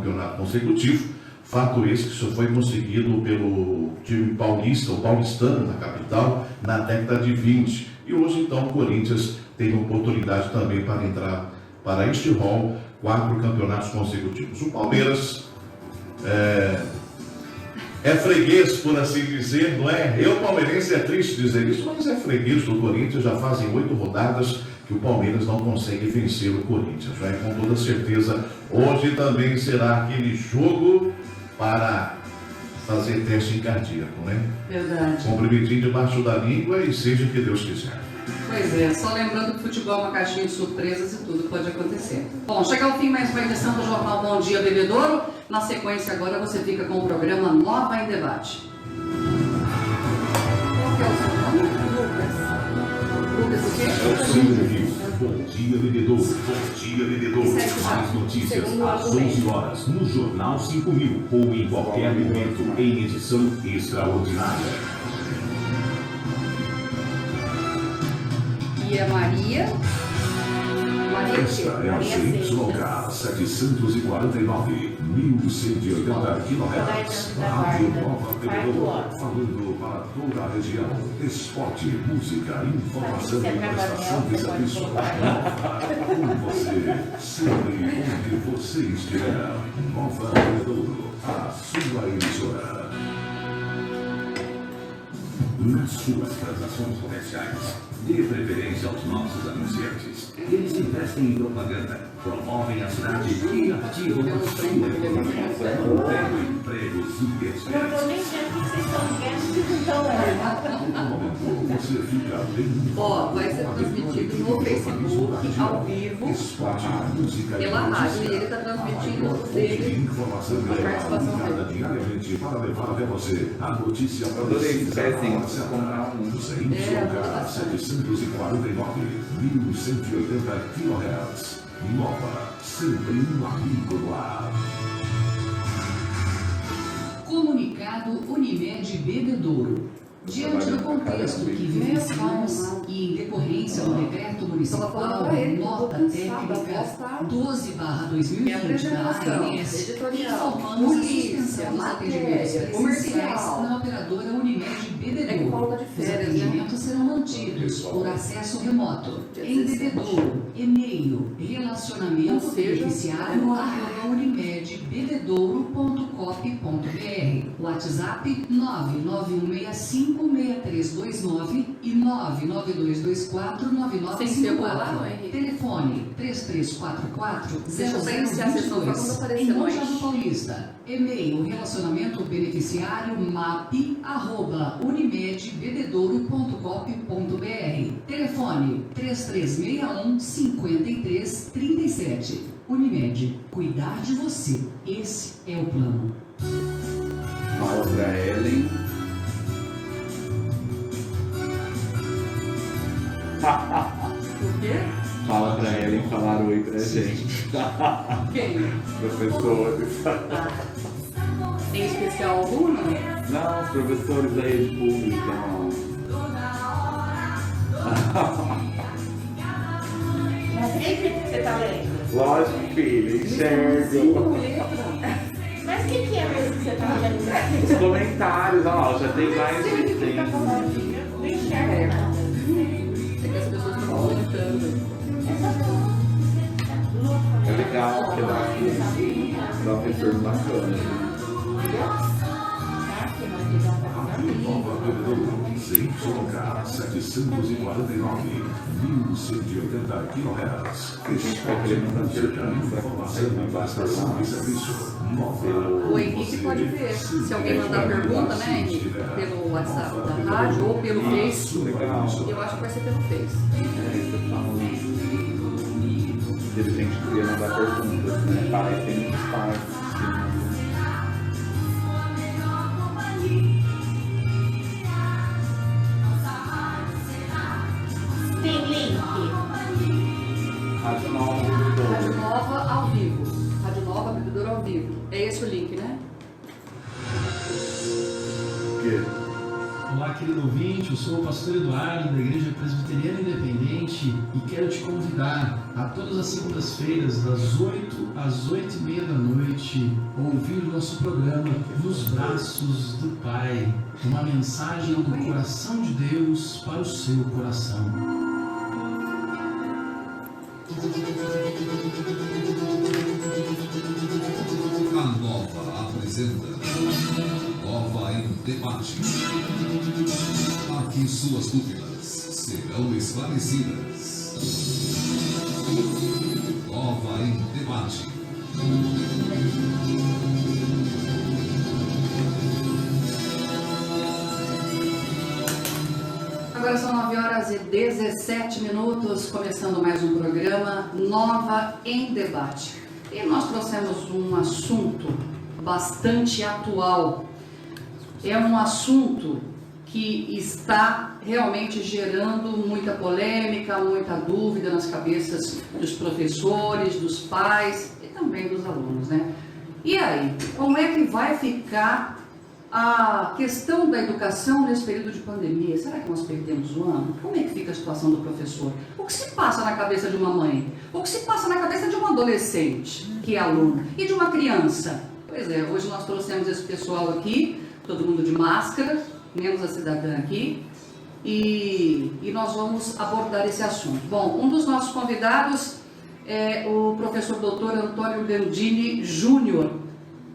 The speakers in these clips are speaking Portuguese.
campeonato consecutivo. Fato esse que só foi conseguido pelo time paulista, ou paulistano na capital, na década de 20. E hoje, então, o Corinthians tem oportunidade também para entrar para este rol, 4 campeonatos consecutivos. O Palmeiras é freguês, por assim dizer, não é? Eu, palmeirense, é triste dizer isso, mas é freguês do Corinthians. Já fazem 8 rodadas que o Palmeiras não consegue vencer o Corinthians. Já com toda certeza, hoje também será aquele jogo para fazer teste cardíaco, né? Verdade. Comprimidinho debaixo da língua e seja o que Deus quiser. Pois é, só lembrando que futebol é uma caixinha de surpresas e tudo pode acontecer. Bom, chega ao fim mais uma edição do Jornal Bom Dia Bebedouro. Na sequência agora você fica com o programa Nova em Debate. Qual que é o seu nome? Lucas o quê? É o seu review. Bom Dia Bebedouro. Bom Dia Bebedouro. Mais notícias às 11 horas no Jornal 5000 ou em qualquer momento em edição extraordinária. E a Maria? Esta é a CYK 749, 1180 kHz. Rádio Nova Bebedouro, falando para toda a região. Esporte, música, informação e prestação de serviço. Nova, com você, sempre onde você estiver. Nova Bebedouro, a sua emissora. Nas suas transações comerciais, dê preferência aos nossos anunciantes. Eles investem em propaganda, promovem a cidade e ativam a sua economia, mantendo empregos e experiências. Eu nem sei o que vocês estão vendo, então é. Você fica bem. Ó, vai ser transmitido no Facebook, ao vivo, pela rádio. E ele está transmitindo dele a participação dele. Diariamente para levar até você a notícia É, 749, 1180 kHz. Nova, sempre um amigo no ar. Comunicado Unimed Bebedouro. Diante do contexto que vivemos e em decorrência do decreto municipal nota técnica 12/2020 da ANS, informamos a suspensão dos atendimentos presenciais na operadora Unimed Bebedouro. Os atendimentos serão mantidos por acesso remoto em Bebedouro, e-mail relacionamento beneficiário @unimedbebedouro.cop.br, WhatsApp 99165 6329 e 992249954. Telefone 3344-0022. Em Monte Paulista. E-mail relacionamento beneficiário map@unimedbebedouro.cop.br. Telefone 3361-5337. Unimed, cuidar de você. Esse é o plano. Fala pra Ellen. O quê? Fala pra Ellen falar oi pra gente. Quem? Professores. Em especial algum, não? Não, os professores da rede pública. Mas sempre que você tá lendo? Lógico, filho, enxergo. Mas o que é mesmo que você tá lendo? Os comentários, olha lá, já tem mais de 100. Não enxerga nada. É que as pessoas estão comentando. É legal, porque dá um retorno bacana. Nova Bebedouro, CYK 749, 1180 kHz. Esporte, música, informação e prestação de serviço. Nova. O Henrique pode ver. Se alguém mandar pergunta, né, Henrique? Pelo WhatsApp da rádio ou pelo Face. Legal. Eu acho que vai ser pelo Face. É isso que eu falo. De repente queria mandar perguntas, né? Pai, tem muitos pais. Tem link? Rádio Nova Rádio Bebedouro. Nova ao vivo. Rádio Nova Bebedouro ao vivo. É esse o link, né? O quê? Olá, querido ouvinte, eu sou o pastor Eduardo da Igreja Presbiteriana Independente e quero te convidar a todas as segundas-feiras, das 8 às 8h30 da noite, ouvir o nosso programa Nos Braços do Pai, uma mensagem do coração de Deus para o seu coração. A Nova apresenta Nova em Debate. Aqui suas dúvidas serão esclarecidas. Nova em Debate. Agora são 9h17, começando mais um programa Nova em Debate. E nós trouxemos um assunto bastante atual. É um assunto que está realmente gerando muita polêmica, muita dúvida nas cabeças dos professores, dos pais e também dos alunos, né? E aí, como é que vai ficar a questão da educação nesse período de pandemia? Será que nós perdemos o ano? Como é que fica a situação do professor? O que se passa na cabeça de uma mãe? O que se passa na cabeça de um adolescente, que é aluno, e de uma criança? Pois é, hoje nós trouxemos esse pessoal aqui, todo mundo de máscara, menos a cidadã aqui, e nós vamos abordar esse assunto. Bom, um dos nossos convidados é o professor Dr. Antônio Gandini Júnior.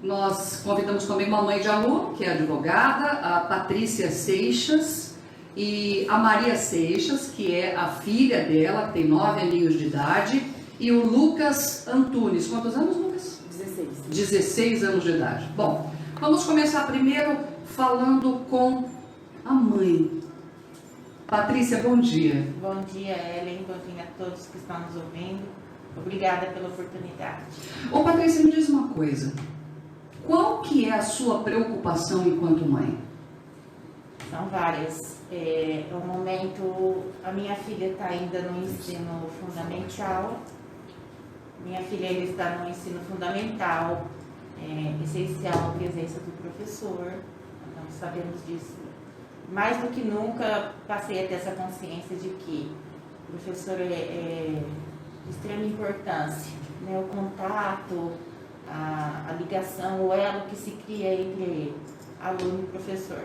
Nós convidamos também uma mãe de aluno, que é advogada, a Patrícia Seixas, e a Maria Seixas, que é a filha dela, que tem 9 aninhos de idade, e o Lucas Antunes. Quantos anos, Lucas? 16. 16 anos de idade. Bom, vamos começar primeiro falando com a mãe. Patrícia, bom dia. Bom dia, Ellen. Bom dia a todos que estão nos ouvindo. Obrigada pela oportunidade. Ô, Patrícia, me diz uma coisa. Qual que é a sua preocupação enquanto mãe? São várias. No momento, a minha filha está ainda no ensino fundamental. Minha filha ainda está no ensino fundamental. É essencial a presença do professor. Nós sabemos disso. Mais do que nunca, passei a ter essa consciência de que o professor é de extrema importância, né? O contato, a ligação, o elo que se cria entre aluno e professor.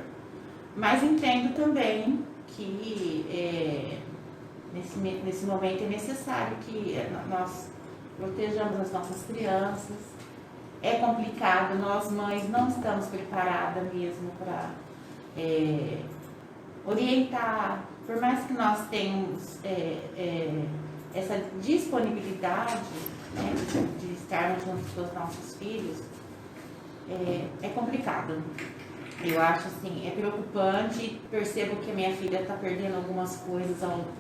Mas entendo também que nesse momento é necessário que nós protejamos as nossas crianças. É complicado, nós mães não estamos preparadas mesmo para orientar, por mais que nós tenhamos essa disponibilidade, né, de estarmos juntos com os nossos filhos, é complicado. Eu acho assim, é preocupante, percebo que a minha filha está perdendo algumas coisas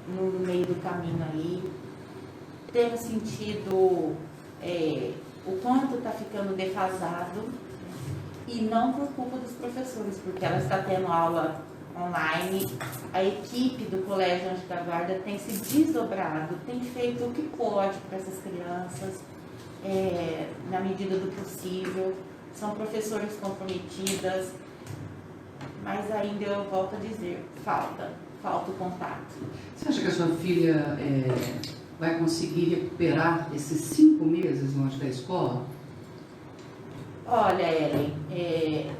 no meio do caminho aí. Tenho sentido o quanto está ficando defasado, e não por culpa dos professores, porque ela está tendo aula online. A equipe do Colégio Anjo da Guarda tem se desdobrado, tem feito o que pode para essas crianças, na medida do possível. São professoras comprometidas, mas ainda eu volto a dizer, falta o contato. Você acha que a sua filha vai conseguir recuperar esses 5 meses longe da escola? Olha, Ellen,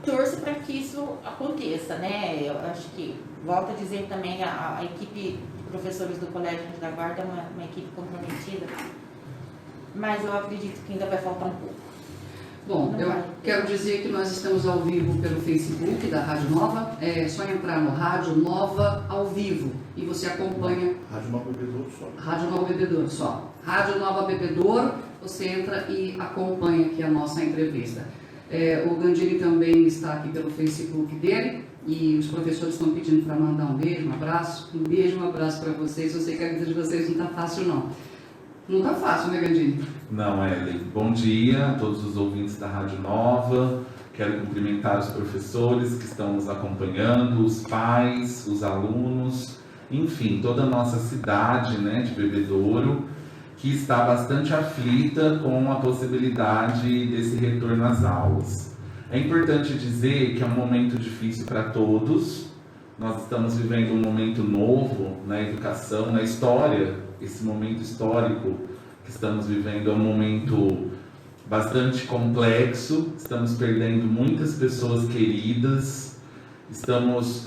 torço para que isso aconteça, né? Eu acho que, volto a dizer também, a equipe de professores do Colégio Anjo da Guarda é uma equipe comprometida, mas eu acredito que ainda vai faltar um pouco. Bom, eu quero dizer que nós estamos ao vivo pelo Facebook da Rádio Nova. É só entrar no Rádio Nova ao vivo e você acompanha. Rádio Nova Bebedouro só. Rádio Nova Bebedouro só. Rádio Nova Bebedouro, você entra e acompanha aqui a nossa entrevista. O Gandini também está aqui pelo Facebook dele e os professores estão pedindo para mandar um beijo, um abraço. Um beijo, um abraço para vocês. Eu sei que a vida de vocês não está fácil, não. Não está fácil, né, Gandini? Não, Ellen. Bom dia a todos os ouvintes da Rádio Nova. Quero cumprimentar os professores que estão nos acompanhando, os pais, os alunos, enfim, toda a nossa cidade, né, de Bebedouro, que está bastante aflita com a possibilidade desse retorno às aulas. É importante dizer que é um momento difícil para todos. nós estamos vivendo um momento novo na educação, na história. Esse momento histórico que estamos vivendo é um momento bastante complexo, estamos perdendo muitas pessoas queridas, estamos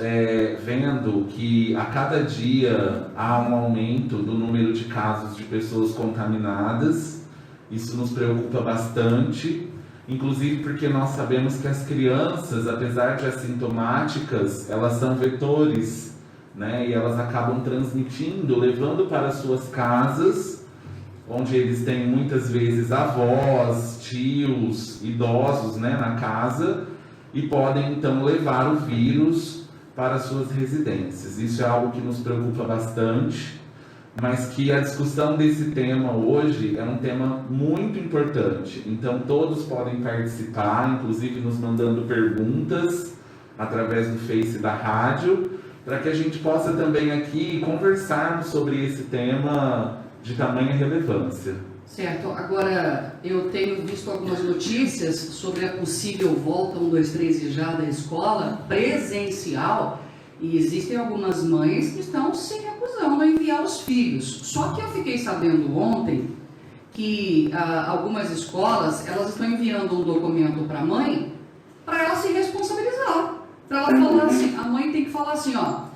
vendo que a cada dia há um aumento do número de casos de pessoas contaminadas. Isso nos preocupa bastante, inclusive porque nós sabemos que as crianças, apesar de assintomáticas, elas são vetores, né? E elas acabam transmitindo, levando para suas casas, onde eles têm muitas vezes avós, tios, idosos, né, na casa, e podem então levar o vírus para suas residências. Isso é algo que nos preocupa bastante, mas que a discussão desse tema hoje é um tema muito importante. Então todos podem participar, inclusive nos mandando perguntas através do Face da rádio, para que a gente possa também aqui conversarmos sobre esse tema de tamanha relevância. Certo. Agora, eu tenho visto algumas notícias sobre a possível volta 1, 2, 3 e já da escola presencial, e existem algumas mães que estão se recusando a enviar os filhos. Só que eu fiquei sabendo ontem que algumas escolas, elas estão enviando um documento para a mãe para ela se responsabilizar. Para ela falar assim, a mãe tem que falar assim, ó,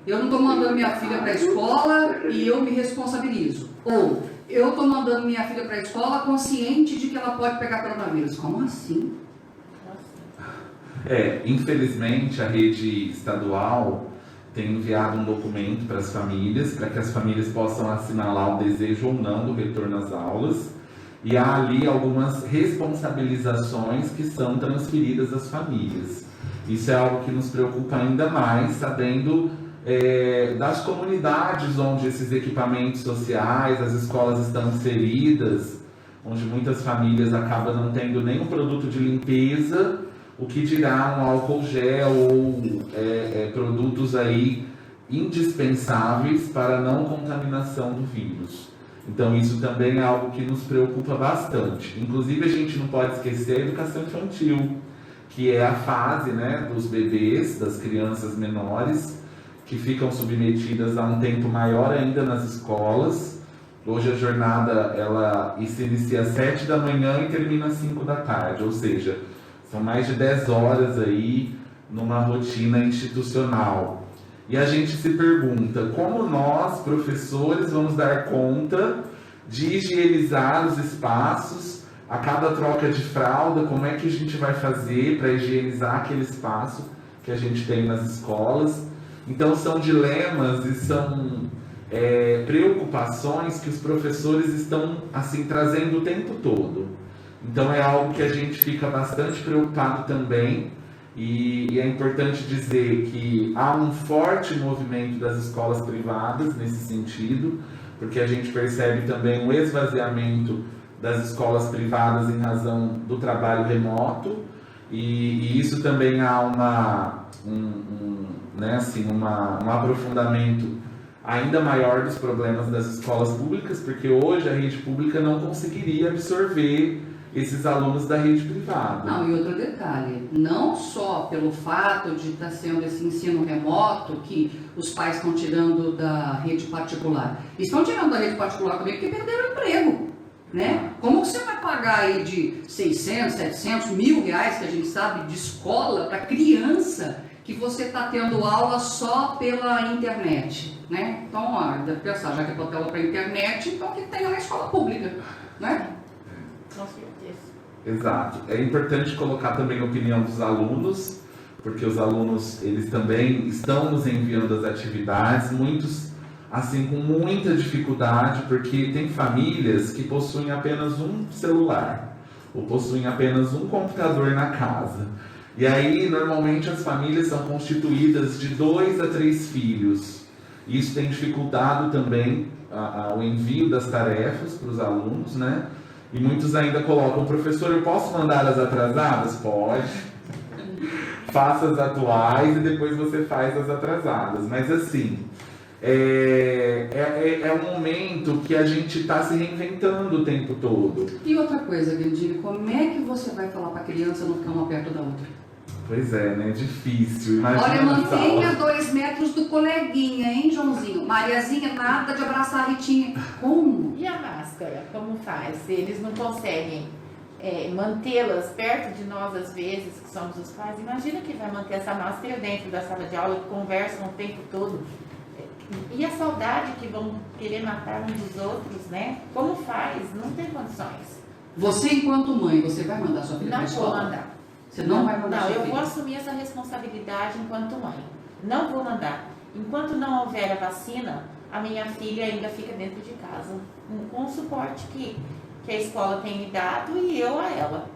eu não estou mandando minha filha para a escola e eu me responsabilizo. Ou, eu estou mandando minha filha para a escola consciente de que ela pode pegar coronavírus. Como assim? Infelizmente a rede estadual tem enviado um documento para as famílias, para que as famílias possam assinalar o desejo ou não do retorno às aulas. E há ali algumas responsabilizações que são transferidas às famílias. Isso é algo que nos preocupa ainda mais, sabendo das comunidades onde esses equipamentos sociais, as escolas estão inseridas, onde muitas famílias acabam não tendo nenhum produto de limpeza, o que dirá um álcool gel ou produtos aí indispensáveis para a não contaminação do vírus. Então isso também é algo que nos preocupa bastante. Inclusive a gente não pode esquecer a educação infantil, que é a fase, né, dos bebês, das crianças menores, que ficam submetidas a um tempo maior ainda nas escolas. Hoje a jornada ela se inicia às 7 da manhã e termina às 5 da tarde, ou seja, são mais de 10 horas aí numa rotina institucional. E a gente se pergunta, como nós, professores, vamos dar conta de higienizar os espaços, a cada troca de fralda, como é que a gente vai fazer para higienizar aquele espaço que a gente tem nas escolas? Então são dilemas e são preocupações que os professores estão assim trazendo o tempo todo. Então é algo que a gente fica bastante preocupado também, e é importante dizer que há um forte movimento das escolas privadas nesse sentido, porque a gente percebe também um esvaziamento das escolas privadas em razão do trabalho remoto, e isso também há um aprofundamento ainda maior dos problemas das escolas públicas, porque hoje a rede pública não conseguiria absorver esses alunos da rede privada. Não, e outro detalhe, não só pelo fato de estar sendo esse ensino remoto que os pais estão tirando da rede particular, estão tirando da rede particular também porque perderam o emprego, né? Como você vai pagar aí de 600, 700, R$1.000, que a gente sabe, de escola para criança, que você está tendo aula só pela internet, né? Então, deve pensar, já que é para ter aula para internet, então que tenha na escola pública, né? Com certeza. Exato. É importante colocar também a opinião dos alunos, porque os alunos, eles também estão nos enviando as atividades, muitos, assim, com muita dificuldade, porque tem famílias que possuem apenas um celular, ou possuem apenas um computador na casa. E aí, normalmente, as famílias são constituídas de 2 a 3 filhos. Isso tem dificultado também o envio das tarefas para os alunos, né? E muitos ainda colocam, professor, eu posso mandar as atrasadas? Pode. Faça as atuais e depois você faz as atrasadas. Mas assim, é um momento que a gente está se reinventando o tempo todo. E outra coisa, Guildini, como é que você vai falar para a criança não ficar uma perto da outra? Pois é, né? Difícil. Imagina. Olha, mantenha só. 2 metros do coleguinha, hein, Joãozinho? Mariazinha, nada de abraçar a Ritinha. Como? E a máscara, como faz? Se eles não conseguem mantê-las perto de nós, às vezes, que somos os pais, imagina que vai manter essa máscara dentro da sala de aula, que conversam o tempo todo. E a saudade que vão querer matar uns dos outros, né? Como faz? Não tem condições. Você, enquanto mãe, você vai mandar sua filha para a Não vou escola? mandar. Você não vai mandar Não, sua eu filha? vou assumir essa responsabilidade enquanto mãe. Não vou mandar. Enquanto não houver a vacina, a minha filha ainda fica dentro de casa, com o suporte que a escola tem me dado e eu a ela.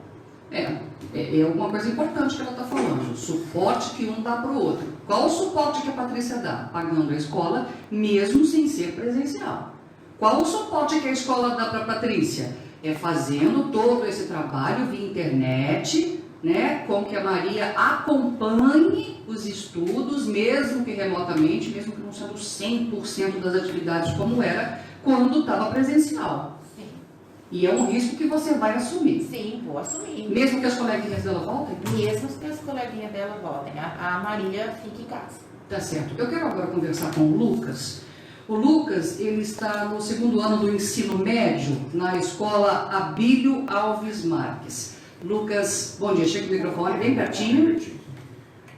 É uma coisa importante que ela está falando, o suporte que um dá para o outro. Qual o suporte que a Patrícia dá? Pagando a escola, mesmo sem ser presencial. Qual o suporte que a escola dá para a Patrícia? É fazendo todo esse trabalho via internet, né, com que a Maria acompanhe os estudos, mesmo que remotamente, mesmo que não sendo 100% das atividades como era quando estava presencial. Sim. E é um risco que você vai assumir. Sim, vou assumir. Mesmo que as coleguinhas dela voltem? Mesmo que as coleguinhas dela voltem. A Maria fica em casa. Tá certo. Eu quero agora conversar com o Lucas. O Lucas, ele está no 2º ano do ensino médio na escola Abílio Alves Marques. Lucas, bom dia. Chega o microfone bem pertinho.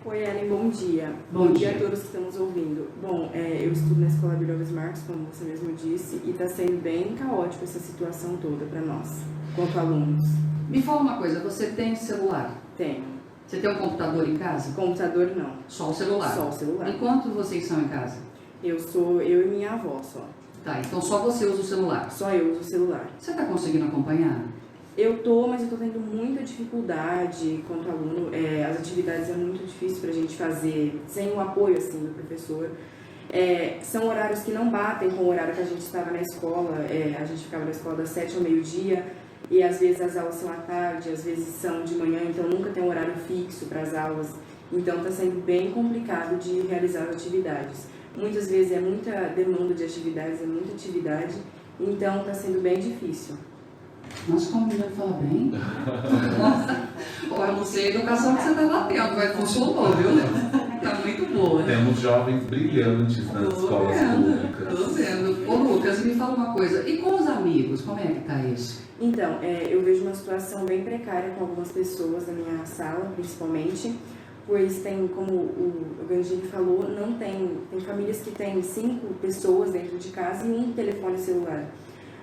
Oi, Ellen, bom dia. Bom dia. A todos que estamos ouvindo. Bom, eu estudo na escola Abílio Alves Marques, como você mesmo disse, e está sendo bem caótico essa situação toda para nós, quanto alunos. Me fala uma coisa, você tem celular? Tenho. Você tem um computador em casa? Computador não. Só o celular? Só o celular. E quantos vocês são em casa? Eu e minha avó só. Tá, então só você usa o celular. Só eu uso o celular. Você está conseguindo acompanhar? Mas eu tô tendo muita dificuldade quanto aluno. As atividades é muito difícil pra gente fazer sem o apoio, assim, do professor. São horários que não batem com o horário que a gente estava na escola. A gente ficava na escola das 7 ao meio-dia e às vezes as aulas são à tarde, às vezes são de manhã, então nunca tem um horário fixo para as aulas. Então está sendo bem complicado de realizar as atividades. Muitas vezes é muita demanda de atividades, é muita atividade, então está sendo bem difícil. Nossa, como ele fala bem. Nossa, eu não sei a educação que você está batendo, mas funcionou, viu? Tá muito boa. Temos jovens brilhantes nas escolas públicas. Tô vendo. Ô Lucas, me fala uma coisa, e com os amigos, como é que tá isso? Então, eu vejo uma situação bem precária com algumas pessoas da minha sala, principalmente, pois tem, como o Gandini falou, tem famílias que têm 5 pessoas dentro de casa e um telefone celular.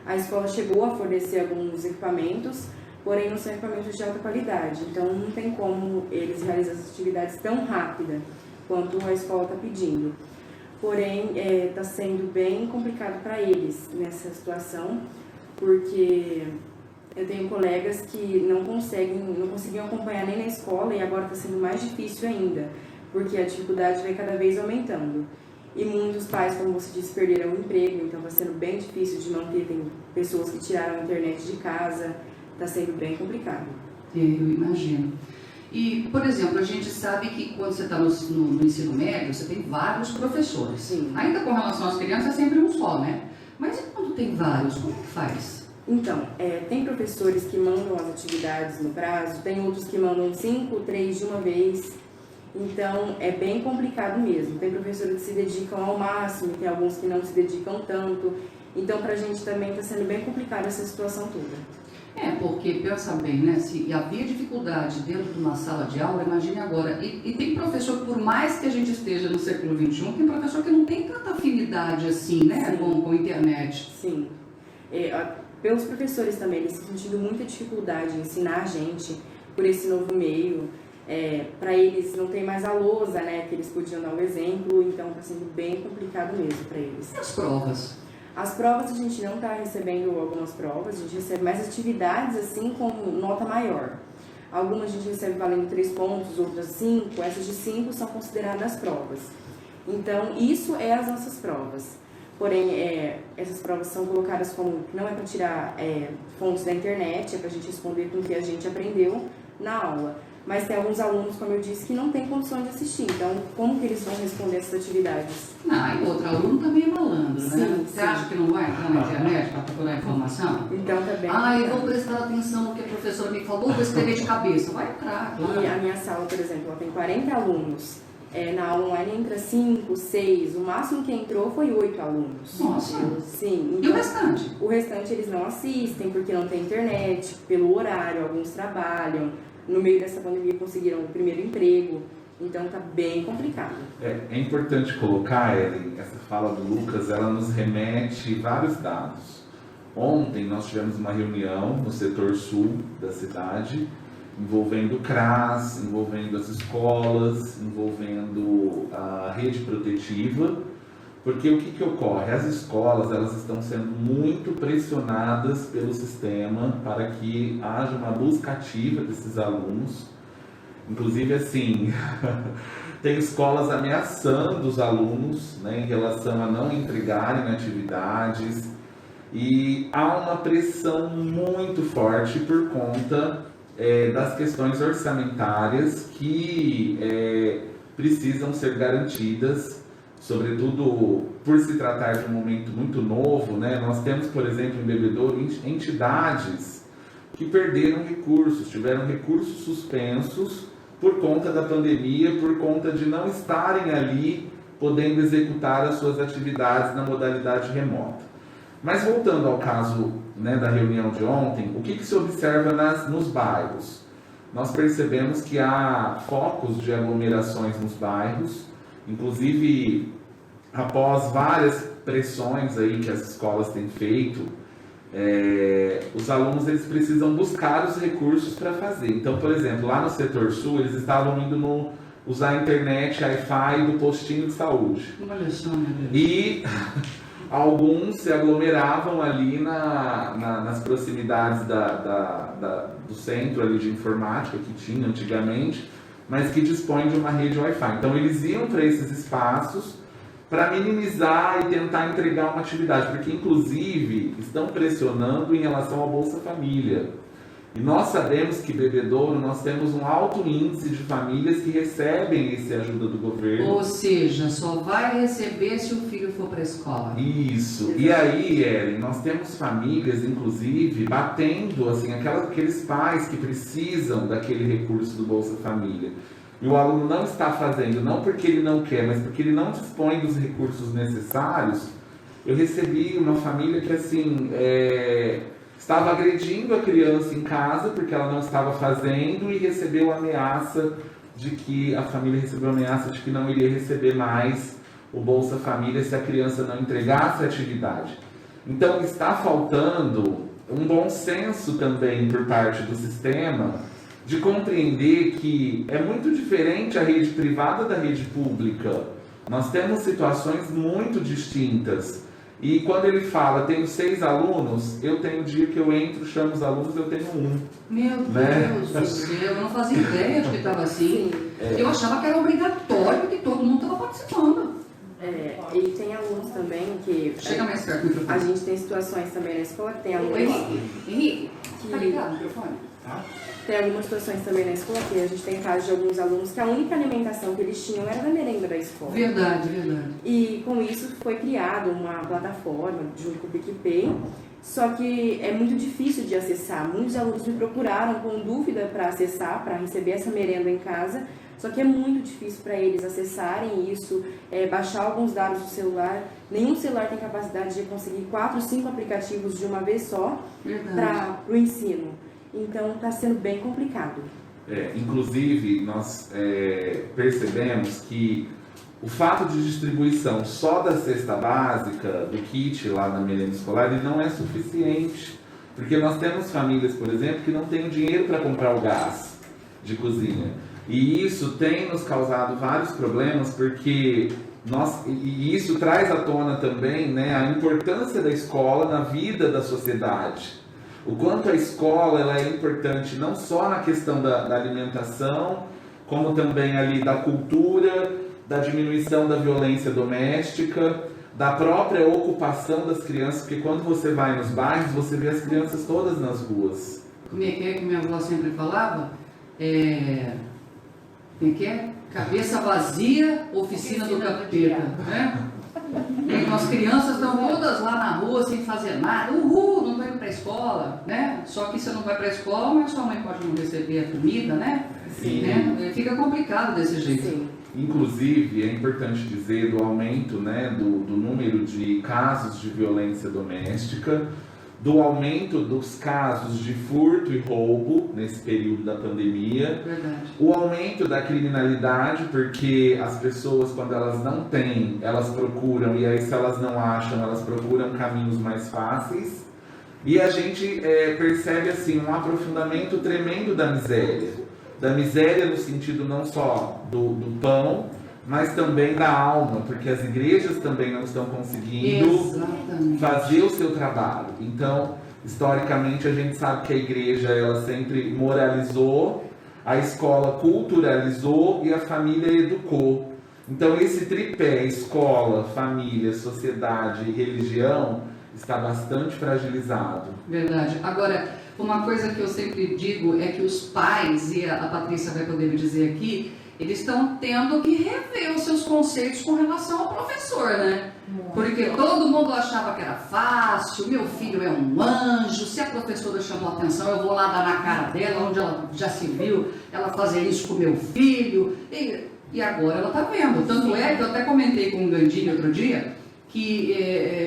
A escola chegou a fornecer alguns equipamentos, porém não são equipamentos de alta qualidade, então não tem como eles realizar as atividades tão rápida quanto a escola está pedindo. Porém, está sendo bem complicado para eles nessa situação, porque eu tenho colegas que não conseguiam acompanhar nem na escola e agora está sendo mais difícil ainda, porque a dificuldade vai cada vez aumentando. E muitos pais, como você disse, perderam o emprego, então está sendo bem difícil de manter. Tem pessoas que tiraram a internet de casa, está sendo bem complicado. Eu imagino. E, por exemplo, a gente sabe que quando você está no ensino médio, você tem vários professores. Sim. Ainda com relação às crianças, é sempre um só, né? Mas e quando tem vários, como é que faz? Então, tem professores que mandam as atividades no prazo, tem outros que mandam 5, 3 de uma vez. Então, é bem complicado mesmo. Tem professores que se dedicam ao máximo, tem alguns que não se dedicam tanto. Então, pra gente também está sendo bem complicado essa situação toda. Porque, pensa bem, né? Se havia dificuldade dentro de uma sala de aula, imagine agora. E tem professor, por mais que a gente esteja no século XXI, tem professor que não tem tanta afinidade assim, né? Com a internet. Sim. Pelos professores também, eles estão sentindo muita dificuldade em ensinar a gente por esse novo meio. Para eles não tem mais a lousa, né, que eles podiam dar um exemplo, então está sendo bem complicado mesmo para eles. E as provas? As provas a gente não está recebendo algumas provas, a gente recebe mais atividades assim com nota maior. Algumas a gente recebe valendo 3 pontos, outras 5, essas de 5 são consideradas provas. Então isso é as nossas provas. Porém, essas provas são colocadas como, não é para tirar fontes da internet, é para a gente responder com o que a gente aprendeu na aula. mas tem alguns alunos, como eu disse, que não têm condição de assistir. Então, como que eles vão responder essas atividades? Ah, e outro aluno também é malandro, né? Sim, Você acha que não vai entrar na internet para procurar informação? Então, também. Ah, eu vou prestar atenção no que a professora me falou, vou escrever de cabeça. Vai entrar, claro. E a minha sala, por exemplo, ela tem 40 alunos. Na aula online entra 5, 6, o máximo que entrou foi 8 alunos. Nossa. Sim. E o restante? O restante eles não assistem porque não tem internet, pelo horário, alguns trabalham. No meio dessa pandemia conseguiram o primeiro emprego, então tá bem complicado. É importante colocar, Ellen, essa fala do Lucas, ela nos remete vários dados. Ontem nós tivemos uma reunião no setor sul da cidade, envolvendo o CRAS, envolvendo as escolas, envolvendo a rede protetiva, porque o que ocorre? As escolas elas estão sendo muito pressionadas pelo sistema para que haja uma busca ativa desses alunos. Inclusive, assim, tem escolas ameaçando os alunos, né, em relação a não entregarem atividades, e há uma pressão muito forte por conta das questões orçamentárias que precisam ser garantidas, sobretudo por se tratar de um momento muito novo, né? Nós temos, por exemplo, em Bebedouro, entidades que perderam recursos, tiveram recursos suspensos por conta da pandemia, por conta de não estarem ali podendo executar as suas atividades na modalidade remota. Mas voltando ao caso, né, da reunião de ontem, o que se observa nos bairros? Nós percebemos que há focos de aglomerações nos bairros, inclusive após várias pressões aí que as escolas têm feito, os alunos eles precisam buscar os recursos para fazer. Então, por exemplo, lá no setor sul, eles estavam indo usar a internet, Wi-Fi do postinho de saúde. Olha só, meu Deus. E alguns se aglomeravam ali nas proximidades do centro ali de informática que tinha antigamente, mas que dispõe de uma rede Wi-Fi. Então eles iam para esses espaços para minimizar e tentar entregar uma atividade, porque inclusive estão pressionando em relação à Bolsa Família. E nós sabemos que em Bebedouro nós temos um alto índice de famílias que recebem essa ajuda do governo. Ou seja, só vai receber se o filho for para a escola. Isso. E aí, Ellen, nós temos famílias, inclusive, batendo assim, aqueles pais que precisam daquele recurso do Bolsa Família. E o aluno não está fazendo, não porque ele não quer, mas porque ele não dispõe dos recursos necessários. Eu recebi uma família que, assim, estava agredindo a criança em casa porque ela não estava fazendo e recebeu ameaça de que a família recebeu ameaça de que não iria receber mais o Bolsa Família se a criança não entregasse a atividade. Então está faltando um bom senso também por parte do sistema de compreender que é muito diferente a rede privada da rede pública. Nós temos situações muito distintas. E quando ele fala, tenho 6 alunos, eu tenho um dia que eu entro, chamo os alunos, eu tenho 1. Meu Deus do céu, eu não fazia ideia de que estava assim. Eu achava que era obrigatório que todo mundo estava participando. E tem alunos também que... Chega mais perto do microfone. A gente tem situações também na escola que tem alunos... Henrique, tá ligado o microfone? Tem algumas situações também na escola que a gente tem casos de alguns alunos que a única alimentação que eles tinham era da merenda da escola. Verdade, verdade. E com isso foi criada uma plataforma junto com o PicPay, só que é muito difícil de acessar. Muitos alunos me procuraram com dúvida para acessar, para receber essa merenda em casa, só que é muito difícil para eles acessarem isso, baixar alguns dados do celular. Nenhum celular tem capacidade de conseguir 4, 5 aplicativos de uma vez só para o ensino. Então está sendo bem complicado. Inclusive, nós percebemos que o fato de distribuição só da cesta básica, do kit lá na merenda escolar, ele não é suficiente. Porque nós temos famílias, por exemplo, que não têm dinheiro para comprar o gás de cozinha. E isso tem nos causado vários problemas, porque e isso traz à tona também, né, a importância da escola na vida da sociedade. O quanto a escola ela é importante não só na questão da alimentação, como também ali da cultura, da diminuição da violência doméstica, da própria ocupação das crianças, porque quando você vai nos bairros, você vê as crianças todas nas ruas. Como é que minha avó sempre falava? Como é que é? Cabeça vazia, oficina do capeta, né? Então, as crianças estão todas lá na rua sem fazer nada. Uhul, não estou indo para a escola, né? Só que você não vai para a escola, mas sua mãe pode não receber a comida, né? Sim. Né? Fica complicado desse jeito. Sim. Inclusive, é importante dizer do aumento, né, do número de casos de violência doméstica, do aumento dos casos de furto e roubo nesse período da pandemia, Verdade. o aumento da criminalidade, porque as pessoas, quando elas não têm, elas procuram, e aí se elas não acham, elas procuram caminhos mais fáceis, e a gente percebe assim um aprofundamento tremendo da miséria no sentido não só do pão, mas também da alma, porque as igrejas também não estão conseguindo Exatamente. fazer o seu trabalho. Então, historicamente, a gente sabe que a igreja ela sempre moralizou, a escola culturalizou e a família educou. Então, esse tripé, escola, família, sociedade e religião, está bastante fragilizado. Verdade. Agora, uma coisa que eu sempre digo é que os pais, e a Patrícia vai poder me dizer aqui, eles estão tendo que rever os seus conceitos com relação ao professor, né? Porque todo mundo achava que era fácil, meu filho é um anjo, se a professora chamou a atenção, eu vou lá dar na cara dela, onde ela já se viu, ela fazer isso com meu filho, e agora ela está vendo. Tanto é que eu até comentei com o Gandini outro dia, que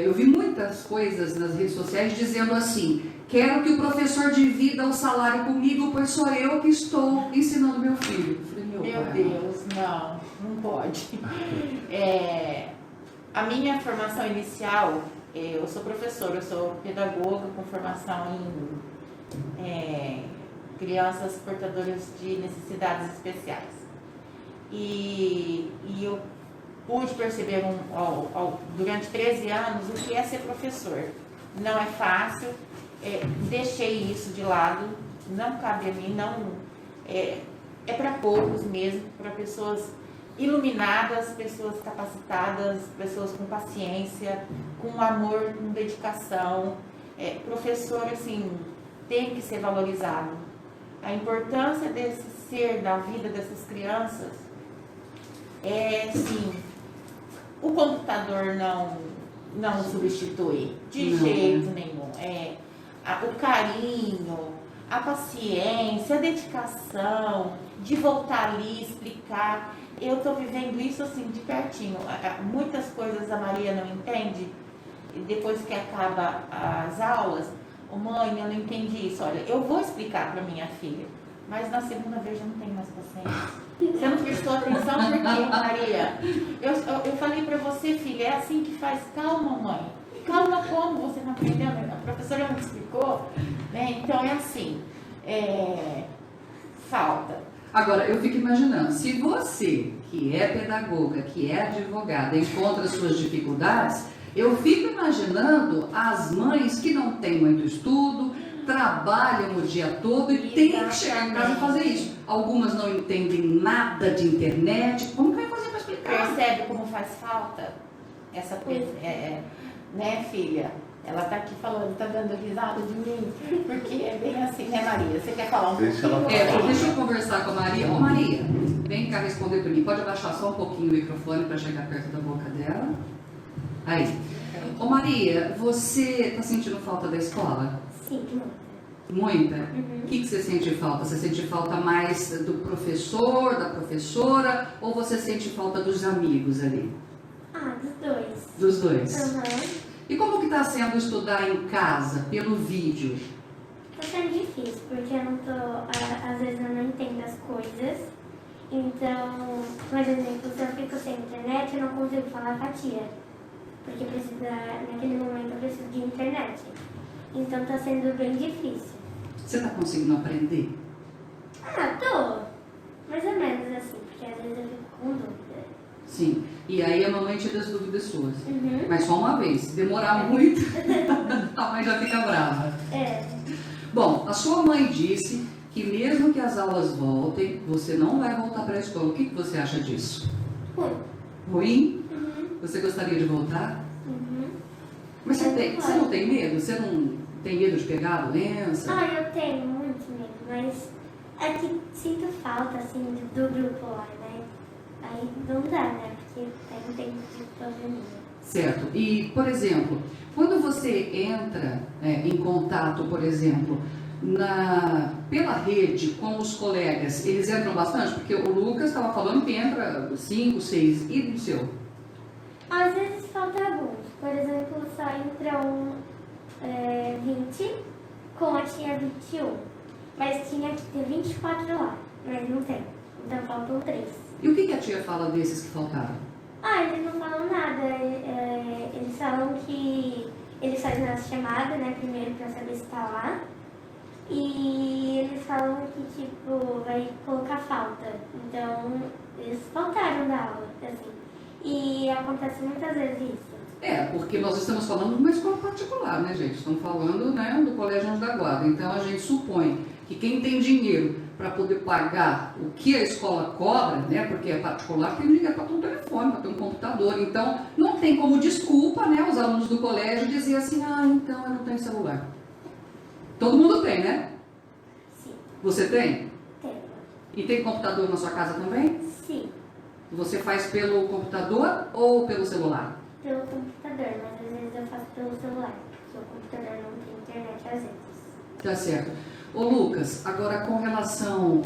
eu vi muitas coisas nas redes sociais dizendo assim: quero que o professor divida o salário comigo, pois sou eu que estou ensinando meu filho. Eu falei, Meu Deus, não pode. A minha formação inicial, eu sou professora, eu sou pedagoga com formação em crianças portadoras de necessidades especiais. E eu pude perceber durante 13 anos o que é ser professor. Não é fácil, deixei isso de lado, não cabe a mim, é para poucos mesmo, para pessoas iluminadas, pessoas capacitadas, pessoas com paciência, com amor, com dedicação. Professor, assim, tem que ser valorizado. A importância desse ser na vida dessas crianças sim, o computador não substitui de jeito nenhum. O carinho, a paciência, a dedicação, de voltar ali, explicar. Eu estou vivendo isso assim de pertinho. Muitas coisas a Maria não entende, e depois que acaba as aulas, mãe, eu não entendi isso. Olha, eu vou explicar para minha filha, mas na segunda vez eu não tenho mais paciência. Você não prestou atenção por quê, Maria? Eu falei para você, filha, é assim que faz. Calma, mãe. Calma como? Você não aprendeu? A professora não explicou? Né? Então é assim, falta. Agora, eu fico imaginando, se você, que é pedagoga, que é advogada, encontra suas dificuldades, eu fico imaginando as mães que não têm muito estudo, trabalham o dia todo e têm que chegar em casa e fazer isso. Algumas não entendem nada de internet. Como que vai fazer para explicar? Percebe como faz falta essa coisa? Né, filha? Ela tá aqui falando, tá dando risada de mim, porque é bem assim, né, Maria? Você quer falar um pouquinho? Deixa eu conversar com a Maria. Ô, Maria, vem cá responder para mim. Pode abaixar só um pouquinho o microfone para chegar perto da boca dela. Aí. Ô, Maria, você tá sentindo falta da escola? Sim, Muita? O que você sente falta? Você sente falta mais do professor, da professora, ou você sente falta dos amigos ali? dos dois. Dos dois? Uhum. E como que tá sendo estudar em casa, pelo vídeo? Tá sendo difícil, porque eu não tô... Às vezes eu não entendo as coisas. Então, por exemplo, se eu fico sem internet, eu não consigo falar com a tia. Porque naquele momento eu preciso de internet. Então tá sendo bem difícil. Você tá conseguindo aprender? Tô. Mais ou menos assim, porque às vezes eu fico com dúvida. Sim. E aí a mamãe tira as dúvidas suas. Uhum. Mas só uma vez. Se demorar muito, a mãe já fica brava. Bom, a sua mãe disse que mesmo que as aulas voltem, você não vai voltar para a escola. O que você acha disso? Ruim. Ruim? Uhum. Você gostaria de voltar? Uhum. Mas você não tem medo? Você não tem medo de pegar a doença? Eu tenho muito medo, mas é que sinto falta, assim, do grupo lá, né? Aí não dá, né? Porque tem tempo de pandemia. Certo. E, por exemplo, quando você entra em contato, por exemplo, pela rede com os colegas, eles entram bastante? Porque o Lucas estava falando que entra 5, 6, e no seu? Às vezes falta alguns. Por exemplo, só entram 20, com a tia 21. Mas tinha que ter 24 lá, mas não tem. Então faltam 3. E o que a tia fala desses que faltaram? Eles não falam nada. Eles falam que eles fazem a chamada, né, primeiro pra saber se tá lá. E eles falam que, tipo, vai colocar falta. Então, eles faltaram da aula, assim. E acontece muitas vezes isso. Porque nós estamos falando de uma escola particular, né, gente? Estamos falando, né, do Colégio Anjo da Guarda. Então, a gente supõe que quem tem dinheiro para poder pagar o que a escola cobra, né, porque é particular, tem dinheiro para ter um telefone, para ter um computador. Então, não tem como desculpa, né, os alunos do colégio dizer assim, então eu não tenho celular. Todo mundo tem, né? Sim. Você tem? Tenho. E tem computador na sua casa também? Sim. Você faz pelo computador ou pelo celular? Pelo computador, mas às vezes eu faço pelo celular. Porque o computador não tem internet às vezes. Tá certo. Ô Lucas, agora com relação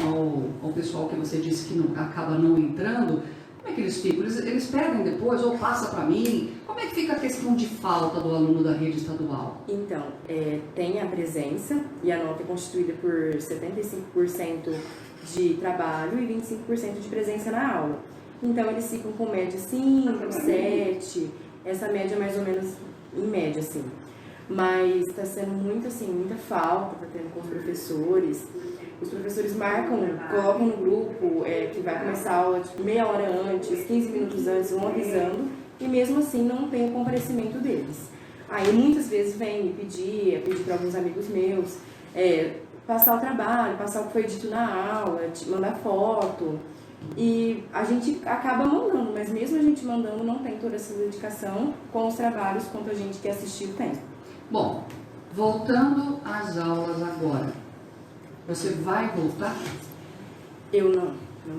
ao pessoal que você disse que acaba não entrando, como é que eles ficam? Eles pedem depois ou passa para mim? Como é que fica a questão de falta do aluno da rede estadual? Então, tem a presença e a nota é constituída por 75% de trabalho e 25% de presença na aula. Então, eles ficam com média 5, 7, essa média mais ou menos em média, assim. Mas está sendo muito, assim, muita falta, está tendo com os professores. Os professores marcam, colocam no grupo que vai começar a aula tipo, meia hora antes, 15 minutos antes, vão avisando, e mesmo assim não tem o comparecimento deles. Aí muitas vezes vem me pedir para alguns amigos meus, passar o trabalho, passar o que foi dito na aula, mandar foto. E a gente acaba mandando, mas mesmo a gente mandando não tem toda essa dedicação com os trabalhos quanto a gente que assistiu tem. Bom, voltando às aulas agora, você vai voltar? Eu não.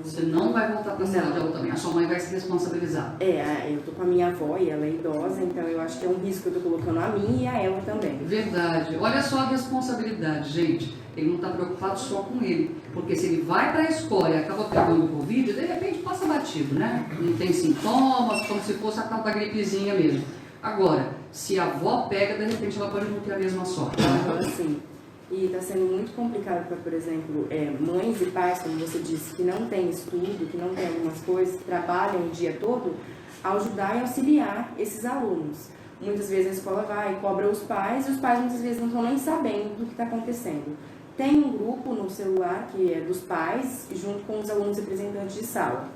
Você não vai voltar para a sala de aula também, a sua mãe vai se responsabilizar. Eu tô com a minha avó e ela é idosa, então eu acho que é um risco que eu tô colocando a mim e a ela também. Verdade. Olha só a responsabilidade, gente. Ele não está preocupado só com ele, porque se ele vai para a escola e acaba pegando o Covid, de repente passa batido, né? Não tem sintomas, como se fosse a tal da gripezinha mesmo. Agora, se a avó pega, de repente ela pode não ter a mesma sorte. Sim. E está sendo muito complicado para, por exemplo, mães e pais, como você disse, que não têm estudo, que não têm algumas coisas, que trabalham o dia todo, ajudar e auxiliar esses alunos. Muitas vezes a escola vai e cobra os pais, e os pais muitas vezes não estão nem sabendo do que está acontecendo. Tem um grupo no celular que é dos pais, junto com os alunos representantes de sala.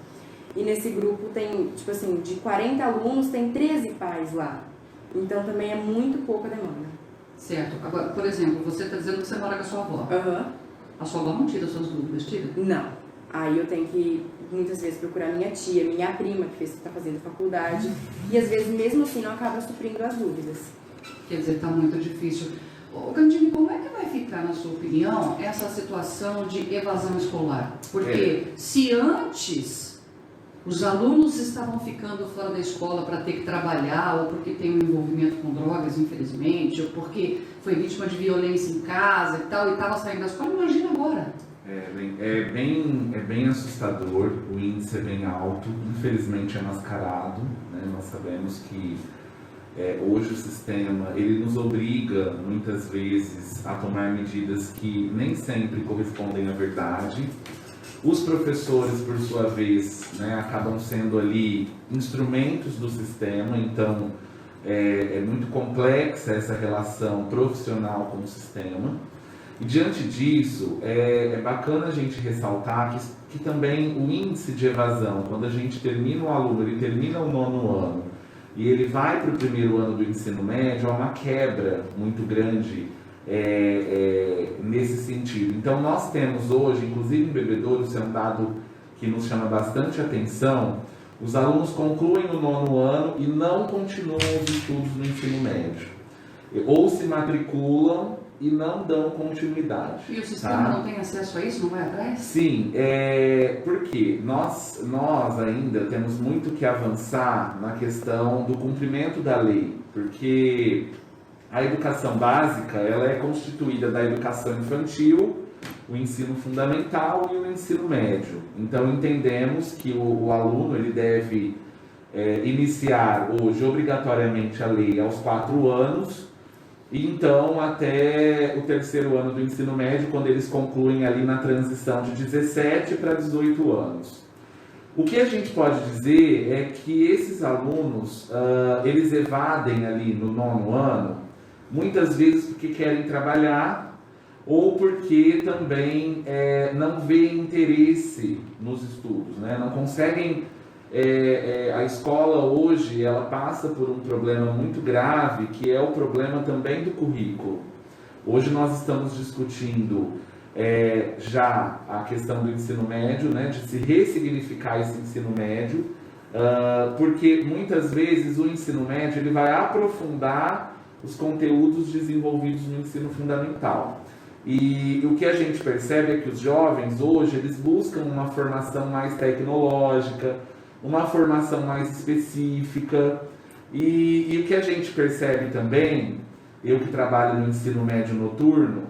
E nesse grupo tem, tipo assim, de 40 alunos, tem 13 pais lá. Então também é muito pouca demanda. Certo. Agora, por exemplo, você está dizendo que você mora com a sua avó. A sua avó não tira suas dúvidas, tira? Não. Aí eu tenho que, muitas vezes, procurar minha tia, minha prima, que está fazendo faculdade. E às vezes, mesmo assim, não acaba suprindo as dúvidas. Quer dizer, está muito difícil. Ô, Gandini, como é que vai ficar, na sua opinião, essa situação de evasão escolar? Porque se antes os alunos estavam ficando fora da escola para ter que trabalhar, ou porque tem um envolvimento com drogas, infelizmente, ou porque foi vítima de violência em casa e tal, e estava saindo da escola, imagina agora. É bem assustador, o índice é bem alto, infelizmente é mascarado, né? Nós sabemos que hoje o sistema, ele nos obriga muitas vezes a tomar medidas que nem sempre correspondem à verdade. Os professores, por sua vez, né, acabam sendo ali instrumentos do sistema, então é muito complexa essa relação profissional com o sistema. E diante disso, é bacana a gente ressaltar que também o índice de evasão, quando a gente termina o aluno, ele termina o 9º ano e ele vai para o 1º ano do ensino médio, há uma quebra muito grande nesse sentido. Então nós temos hoje, inclusive em Bebedouro, isso é um dado que nos chama bastante atenção, os alunos concluem o 9º ano e não continuam os estudos no ensino médio. Ou se matriculam e não dão continuidade. E o sistema não tem acesso a isso, não vai atrás? Sim, porque nós ainda temos muito que avançar na questão do cumprimento da lei, porque a educação básica ela é constituída da educação infantil, o ensino fundamental e o ensino médio. Então entendemos que o aluno ele deve iniciar hoje obrigatoriamente a lei aos 4 anos, e então até o 3º ano do ensino médio, quando eles concluem ali na transição de 17 para 18 anos. O que a gente pode dizer é que esses alunos, eles evadem ali no 9º ano, muitas vezes porque querem trabalhar ou porque também não veem interesse nos estudos, né? Não conseguem. A escola hoje ela passa por um problema muito grave, que é o problema também do currículo. Hoje nós estamos discutindo já a questão do ensino médio, né, de se ressignificar esse ensino médio, porque muitas vezes o ensino médio ele vai aprofundar os conteúdos desenvolvidos no ensino fundamental. E o que a gente percebe é que os jovens hoje eles buscam uma formação mais tecnológica, uma formação mais específica, e o que a gente percebe também, eu que trabalho no ensino médio noturno,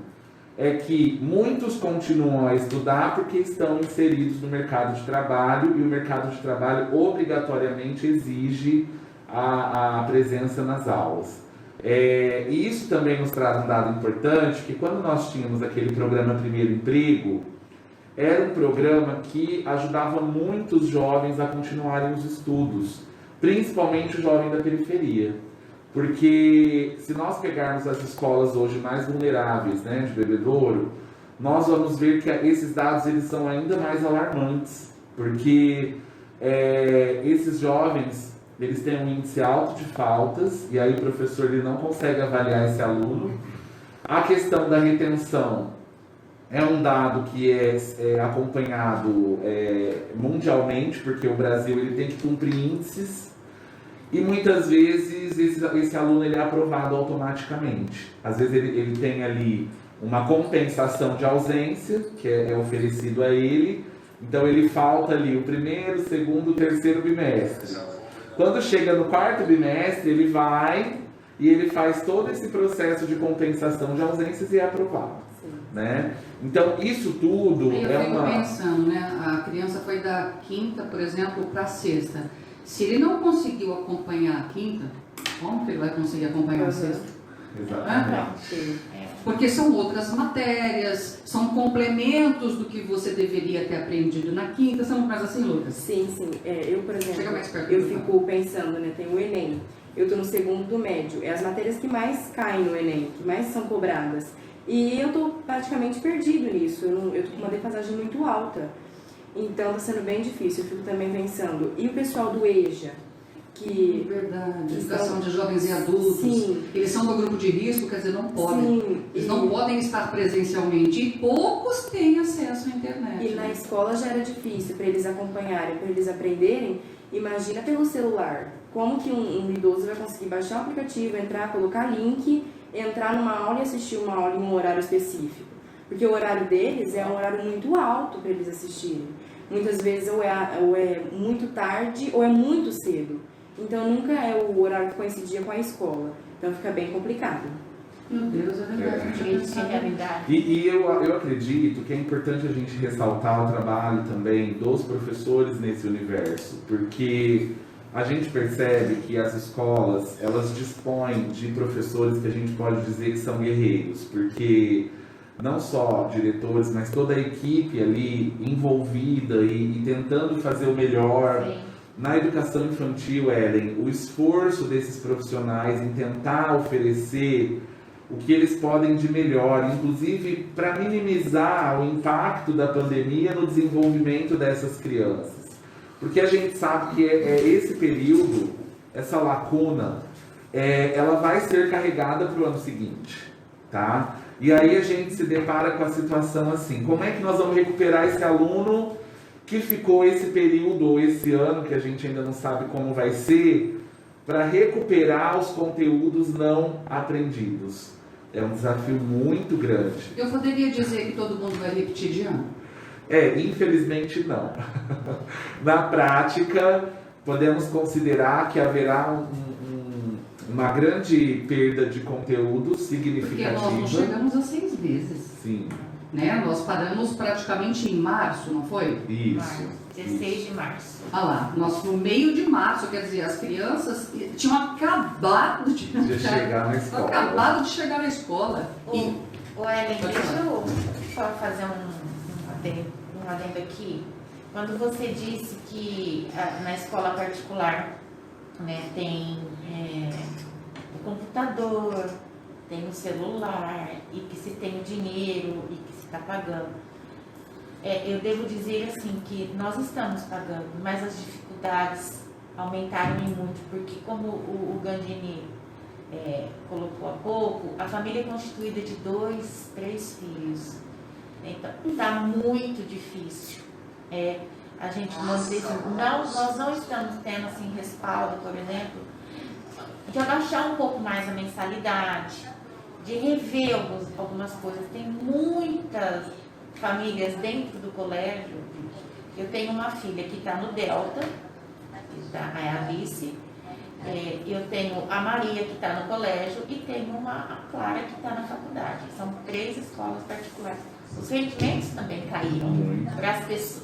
é que muitos continuam a estudar porque estão inseridos no mercado de trabalho, e o mercado de trabalho obrigatoriamente exige a presença nas aulas. E isso também nos traz um dado importante, que quando nós tínhamos aquele programa Primeiro Emprego, era um programa que ajudava muitos jovens a continuarem os estudos, principalmente o jovem da periferia. Porque se nós pegarmos as escolas hoje mais vulneráveis, né, de Bebedouro, nós vamos ver que esses dados eles são ainda mais alarmantes, porque esses jovens eles têm um índice alto de faltas, e aí o professor ele não consegue avaliar esse aluno. A questão da retenção é um dado que é acompanhado mundialmente, porque o Brasil ele tem que cumprir índices, e muitas vezes esse aluno ele é aprovado automaticamente. Às vezes ele tem ali uma compensação de ausência, que é oferecido a ele, então ele falta ali o 1º, 2º, 3º bimestre. Quando chega no 4º bimestre, ele vai e ele faz todo esse processo de compensação de ausências e é aprovado. Né? Então, isso tudo eu fico pensando, né? A criança foi da 5ª, por exemplo, para a 6ª. Se ele não conseguiu acompanhar a 5ª, como que ele vai conseguir acompanhar a 6ª? Exatamente. Porque são outras matérias, são complementos do que você deveria ter aprendido na 5ª. São mais assim, Lucas? Sim. Eu, por exemplo, chega mais perto, eu fico pensando, né? Tem o Enem. Eu estou no 2º do médio. É as matérias que mais caem no Enem, que mais são cobradas. E eu estou praticamente perdido nisso, eu estou com uma defasagem muito alta. Então está sendo bem difícil. Eu fico também pensando, e o pessoal do EJA? Que verdade, educação de jovens e adultos, sim, eles são do grupo de risco, quer dizer, não podem. Sim, eles não podem estar presencialmente, e poucos têm acesso à internet. E na escola já era difícil para eles acompanharem, para eles aprenderem. Imagina pelo celular, como que um idoso vai conseguir baixar o aplicativo, entrar, colocar link, entrar numa aula e assistir uma aula em um horário específico. Porque o horário deles é um horário muito alto para eles assistirem. Muitas vezes ou é muito tarde ou é muito cedo. Então nunca é o horário que coincidia com a escola. Então fica bem complicado. Meu Deus, é verdade. E eu acredito que é importante a gente ressaltar o trabalho também dos professores nesse universo, porque a gente percebe que as escolas, elas dispõem de professores que a gente pode dizer que são guerreiros, porque não só diretores, mas toda a equipe ali envolvida e tentando fazer o melhor. Sim. Na educação infantil, Ellen, o esforço desses profissionais em tentar oferecer o que eles podem de melhor, inclusive para minimizar o impacto da pandemia no desenvolvimento dessas crianças. Porque a gente sabe que esse período, essa lacuna, ela vai ser carregada para o ano seguinte, tá? E aí a gente se depara com a situação assim, como é que nós vamos recuperar esse aluno que ficou esse período ou esse ano, que a gente ainda não sabe como vai ser, para recuperar os conteúdos não aprendidos? É um desafio muito grande. Eu poderia dizer que todo mundo vai repetir de ano? Infelizmente não. Na prática, podemos considerar que haverá uma grande perda de conteúdo significativa. Porque nós não chegamos a 6 meses. Sim. Né? Nós paramos praticamente em março, não foi? Isso. 16 de março. Ah lá, nós no meio de março, quer dizer, as crianças tinham acabado de chegar na escola. Acabado de chegar na escola. O Ellen, deixa eu só fazer um adendo aqui. Quando você disse que na escola particular, né, tem o computador, tem o celular, e que se tem o dinheiro e que se está pagando. Eu devo dizer assim que nós estamos pagando, mas as dificuldades aumentaram muito, porque como o Gandini colocou há pouco, a família é constituída de 2, 3 filhos. Então, está muito difícil. A gente manter, nós não estamos tendo assim, respaldo, por exemplo, de abaixar um pouco mais a mensalidade, de rever algumas coisas. Tem muitas famílias dentro do colégio. Eu tenho uma filha que está no Delta, é a Alice. Eu tenho a Maria que está no colégio e tenho a Clara que está na faculdade. São 3 escolas particulares. Os rendimentos também caíram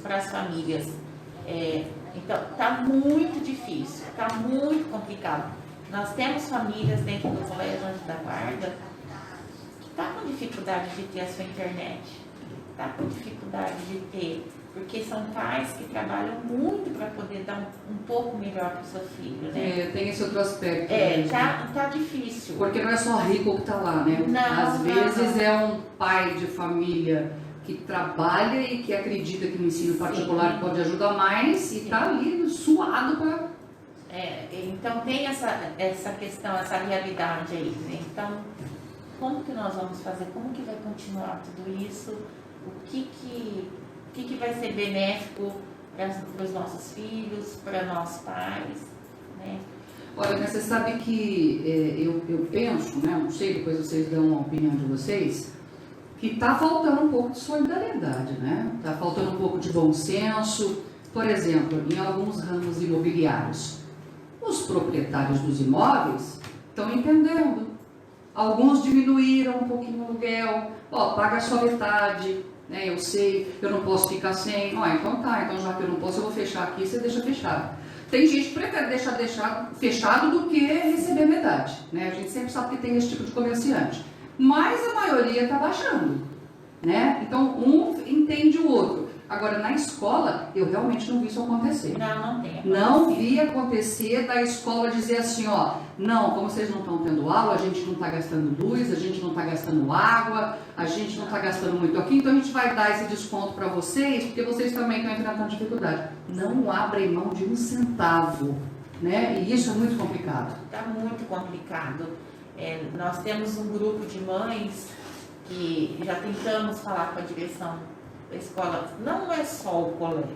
para as famílias. Então, está muito difícil, está muito complicado. Nós temos famílias dentro do colégio Anjo da Guarda que estão com dificuldade de ter a sua internet, está com dificuldade de ter, porque são pais que trabalham muito para poder dar um pouco melhor para o seu filho, né? Tem esse outro aspecto. Tá difícil. Porque não é só rico que está lá, né? Às vezes é um pai de família que trabalha e que acredita que no ensino particular pode ajudar mais e está ali suado para... Então tem essa questão, essa realidade aí, né? Então, como que nós vamos fazer? Como que vai continuar tudo isso? O que vai ser benéfico para os nossos filhos, para nós pais, né? Olha, mas você sabe que eu penso, né? Não sei, depois vocês dão a opinião de vocês, que está faltando um pouco de solidariedade, né? Está faltando um pouco de bom senso. Por exemplo, em alguns ramos imobiliários, os proprietários dos imóveis estão entendendo. Alguns diminuíram um pouquinho o aluguel. Paga só metade, né? Eu sei, eu não posso ficar sem. Então tá, então já que eu não posso, eu vou fechar aqui, você deixa fechado. Tem gente que prefere deixar fechado do que receber metade, né? A gente sempre sabe que tem esse tipo de comerciante. Mas a maioria está baixando, né? Então um entende o outro. Agora, na escola, eu realmente não vi isso acontecer. Não tem. Não vi acontecer da escola dizer assim, não, como vocês não estão tendo aula, a gente não está gastando luz, a gente não está gastando água, a gente não está gastando muito aqui, então a gente vai dar esse desconto para vocês, porque vocês também estão enfrentando dificuldade. Não abrem mão de um centavo, né? E isso é muito complicado. Está muito complicado. Nós temos um grupo de mães que já tentamos falar com a direção da escola. Não é só o colégio,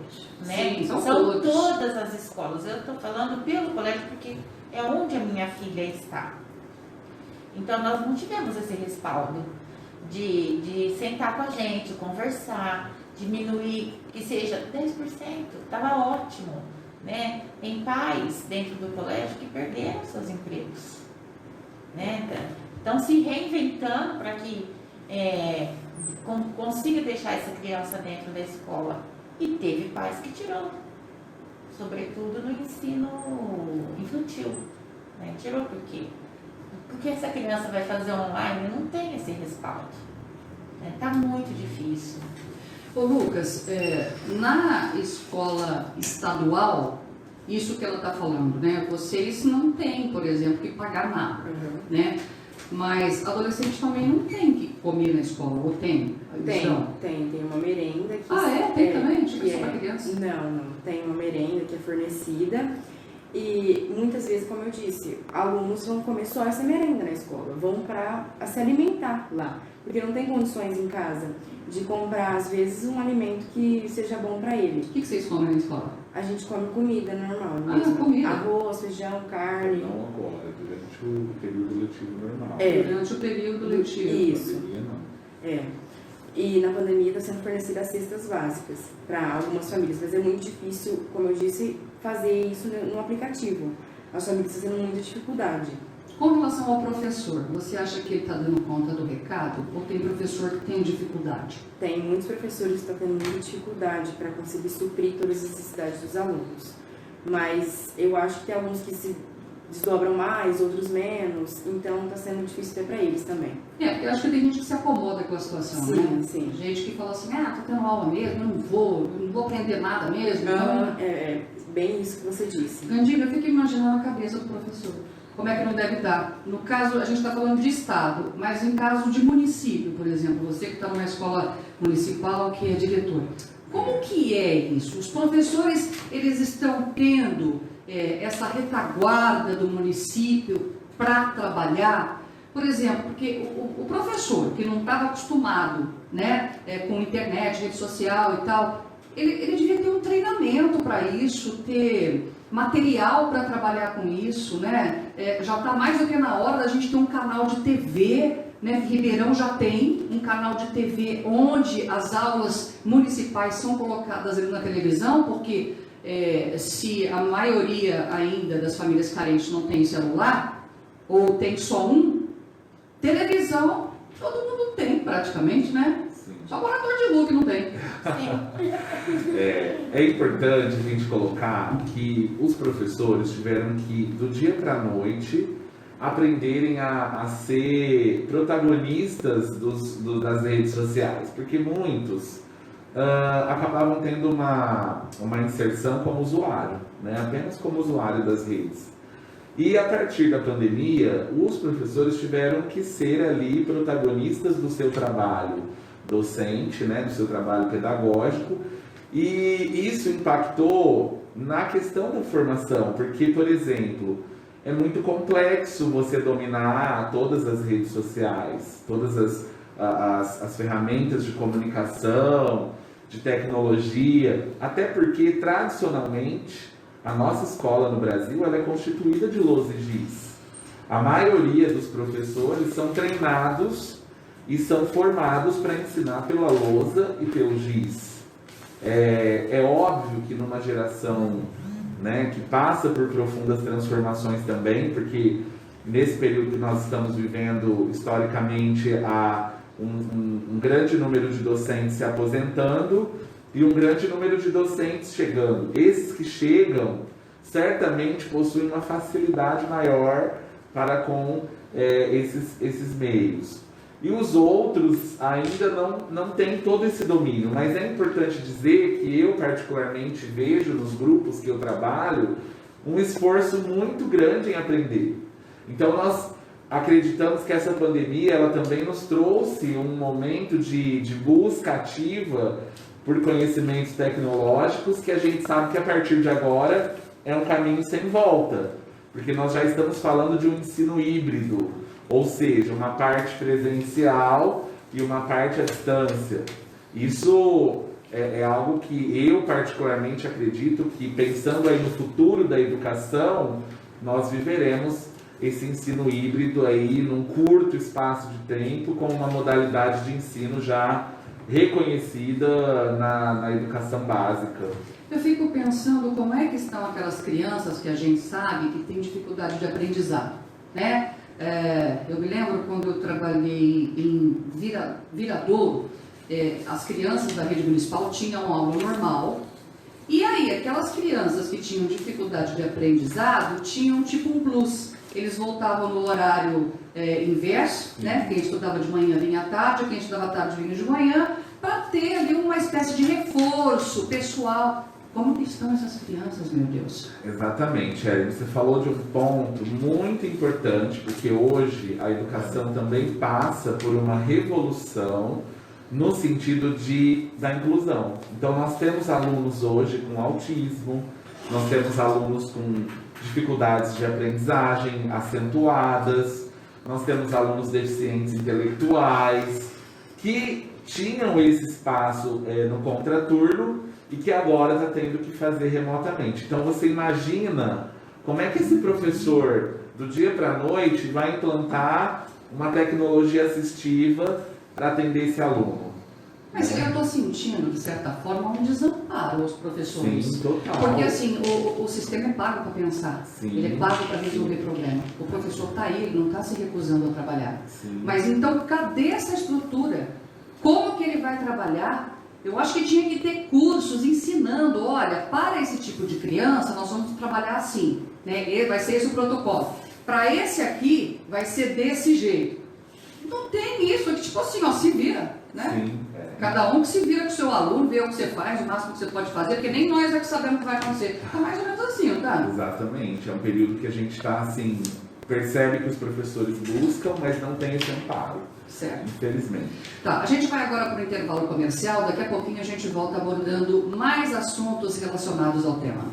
né? Sim, são todas as escolas. Eu estou falando pelo colégio porque é onde a minha filha está. Então nós não tivemos esse respaldo de sentar com a gente, conversar, diminuir, que seja 10%, estava ótimo, né? Tem pais dentro do colégio que perderam seus empregos, né? Estão se reinventando para que consiga deixar essa criança dentro da escola. E teve pais que tirou, sobretudo no ensino infantil, né? Tirou por quê? Porque essa criança vai fazer online, não tem esse respaldo. Está muito difícil. Ô Lucas, na escola estadual, isso que ela está falando, né? Vocês não têm, por exemplo, que pagar nada, né? Mas adolescente também não tem que comer na escola, ou tem? Tem uma merenda que... Tem também? Tipo, só para criança? Não, tem uma merenda que é fornecida E muitas vezes, como eu disse, alunos vão comer só essa merenda na escola, vão para se alimentar lá, porque não tem condições em casa de comprar, às vezes, um alimento que seja bom para ele. O que vocês comem na escola? A gente come comida normal mesmo. Comida. Arroz, feijão, carne. Não agora, durante o período letivo normal. Durante o período letivo. Isso. Pandemia, não. E na pandemia está sendo fornecidas cestas básicas para algumas famílias, mas é muito difícil, como eu disse, fazer isso no aplicativo. As famílias estão tendo muita dificuldade. Com relação ao professor, você acha que ele está dando conta do recado ou tem professor que tem dificuldade? Tem muitos professores que estão tendo muita dificuldade para conseguir suprir todas as necessidades dos alunos. Mas eu acho que tem alguns que se desdobram mais, outros menos, então está sendo difícil até para eles também. Porque eu acho que tem gente que se acomoda com a situação, Sim, né? sim. Gente que fala assim, tô tendo aula mesmo, eu não vou aprender nada mesmo. Então... É bem isso que você disse. Candida, eu fico imaginando a cabeça do professor. Como é que não deve estar? No caso, a gente está falando de estado, mas em caso de município, por exemplo, você que está numa escola municipal, que é diretor. Como que é isso? Os professores, eles estão tendo essa retaguarda do município para trabalhar? Por exemplo, porque o professor que não estava acostumado, né, com internet, rede social e tal, ele devia ter um treinamento para isso, ter material para trabalhar com isso, né? Já está mais do que na hora da gente ter um canal de TV, né? Ribeirão já tem um canal de TV onde as aulas municipais são colocadas ali na televisão, porque se a maioria ainda das famílias carentes não tem celular, ou tem só um, televisão todo mundo tem praticamente, né? Só morador de rua que não tem. É importante a gente colocar que os professores tiveram que, do dia para a noite, aprenderem a ser protagonistas das redes sociais, porque muitos acabavam tendo uma inserção como usuário, né? Apenas como usuário das redes. E a partir da pandemia, os professores tiveram que ser ali protagonistas do seu trabalho docente, né, do seu trabalho pedagógico, e isso impactou na questão da formação, porque, por exemplo, é muito complexo você dominar todas as redes sociais, todas as ferramentas de comunicação, de tecnologia, até porque, tradicionalmente, a nossa escola no Brasil ela é constituída de lousa e giz. A maioria dos professores são treinados e são formados para ensinar pela lousa e pelo giz. É óbvio que numa geração, né, que passa por profundas transformações também, porque nesse período que nós estamos vivendo, historicamente, há um grande número de docentes se aposentando e um grande número de docentes chegando. Esses que chegam, certamente possuem uma facilidade maior para com esses meios. E os outros ainda não têm todo esse domínio, mas é importante dizer que eu particularmente vejo nos grupos que eu trabalho um esforço muito grande em aprender. Então nós acreditamos que essa pandemia ela também nos trouxe um momento de busca ativa por conhecimentos tecnológicos que a gente sabe que a partir de agora é um caminho sem volta, porque nós já estamos falando de um ensino híbrido, ou seja, uma parte presencial e uma parte à distância. Isso é algo que eu particularmente acredito que, pensando aí no futuro da educação, nós viveremos esse ensino híbrido aí num curto espaço de tempo, com uma modalidade de ensino já reconhecida na educação básica. Eu fico pensando como é que estão aquelas crianças que a gente sabe que têm dificuldade de aprendizado, né? Eu me lembro quando eu trabalhei em Viradouro, as crianças da rede municipal tinham aula normal, e aí aquelas crianças que tinham dificuldade de aprendizado tinham tipo um plus. Eles voltavam no horário inverso, né? Quem estudava de manhã vinha à tarde, quem estudava à tarde vinha de manhã, para ter ali uma espécie de reforço pessoal. Como que estão essas crianças, meu Deus? Exatamente, Érico. Você falou de um ponto muito importante, porque hoje a educação também passa por uma revolução no sentido da inclusão. Então, nós temos alunos hoje com autismo, nós temos alunos com dificuldades de aprendizagem acentuadas, nós temos alunos deficientes intelectuais, que tinham esse espaço no contraturno e que agora está tendo que fazer remotamente. Então, você imagina como é que esse professor, do dia para a noite, vai implantar uma tecnologia assistiva para atender esse aluno. Mas eu estou sentindo, de certa forma, um desamparo aos professores. Sim, total. Porque assim, o sistema é pago para pensar. Sim. Ele é pago para resolver problema. O professor está aí, ele não está se recusando a trabalhar. Sim. Mas então, cadê essa estrutura? Como que ele vai trabalhar? Eu acho que tinha que ter cursos ensinando, olha, para esse tipo de criança, nós vamos trabalhar assim, né? Vai ser esse o protocolo. Para esse aqui, vai ser desse jeito. Então tem isso, é que tipo assim, ó, se vira, né? Sim. Cada um que se vira com o seu aluno, vê o que você faz, o máximo que você pode fazer, porque nem nós é que sabemos o que vai acontecer. Tá mais ou menos assim, não tá? Exatamente. É um período que a gente está assim, percebe que os professores buscam, mas não tem esse amparo. Certo. Infelizmente. Tá, a gente vai agora para o intervalo comercial, daqui a pouquinho a gente volta abordando mais assuntos relacionados ao tema.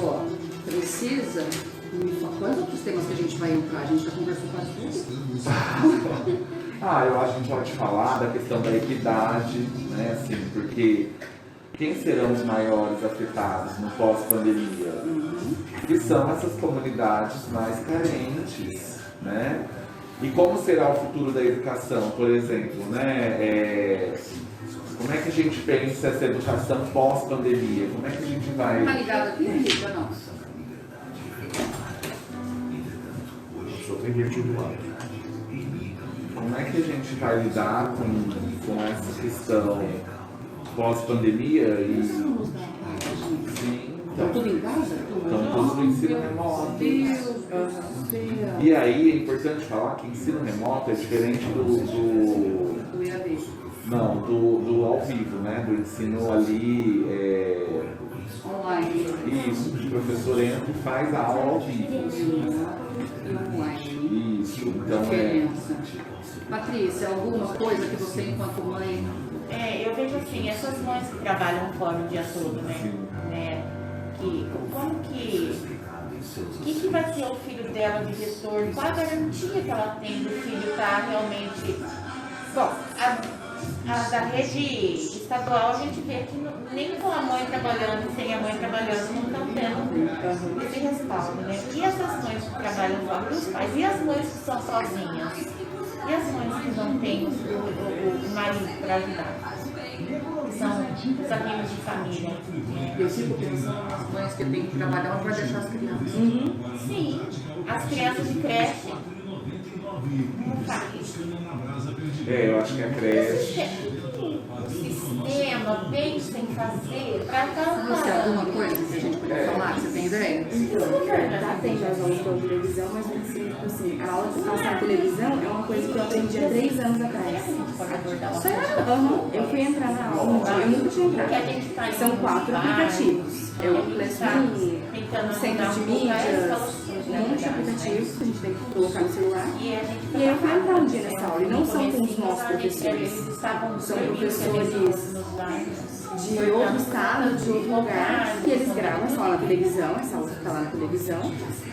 Ó, precisa... Quais outros temas que a gente vai entrar? A gente já conversou quase tudo? Eu acho que a gente pode falar da questão da equidade, né, assim, porque quem serão os maiores afetados no pós-pandemia? Que são essas comunidades mais carentes, né? E como será o futuro da educação, por exemplo, né? Como é que a gente pensa essa educação pós-pandemia? Como é que a gente vai... Tá ligado aqui, Rita? Não. Só tem vertido lá. Como é que a gente vai lidar com essa questão pós-pandemia e... Sim, Estão tudo em casa? Estão todos no ensino remoto. Deus do céu. E aí é importante falar que ensino remoto é diferente Do EAD. Não, do ao vivo, né? Do ensino ali... Online. Isso, o professor entra e faz a aula ao vivo. E online. Isso, então Diferença. Patrícia, alguma coisa que você, enquanto mãe... Eu vejo assim, essas mães que trabalham fora o dia todo, né? Como que vai ser o filho dela de retorno? Qual a garantia que ela tem do filho estar realmente... Bom, a da rede estadual, a gente vê que nem com a mãe trabalhando e sem a mãe trabalhando não estão tendo esse respaldo, né? E essas mães que trabalham fora, os pais, e as mães que são sozinhas? E as mães que não têm o marido para ajudar? São os amigos de família. Eu fico pensando nas mães que têm que trabalhar, onde vai deixar as crianças. Sim, as crianças de creche. eu acho que a creche... Sistema bem sem fazer para Você alguma coisa que a gente podia falar? Você tem ideia? Tá tendo as aulas pela televisão, mas assim, a aula de passar a televisão é uma coisa que eu aprendi há 3 anos atrás. Sério? Eu fui entrar na aula um dia, eu nunca tinha entrado. São 4 aplicativos. É o Classroom, o Centro de Mídias, um monte de aplicativos que a gente tem que colocar no celular. E aí eu fui entrar um dia nessa aula, e não são com os nossos professores, são professores de outro estado, de outro lugar, que eles gravam essa aula na televisão, essa aula fica lá na televisão.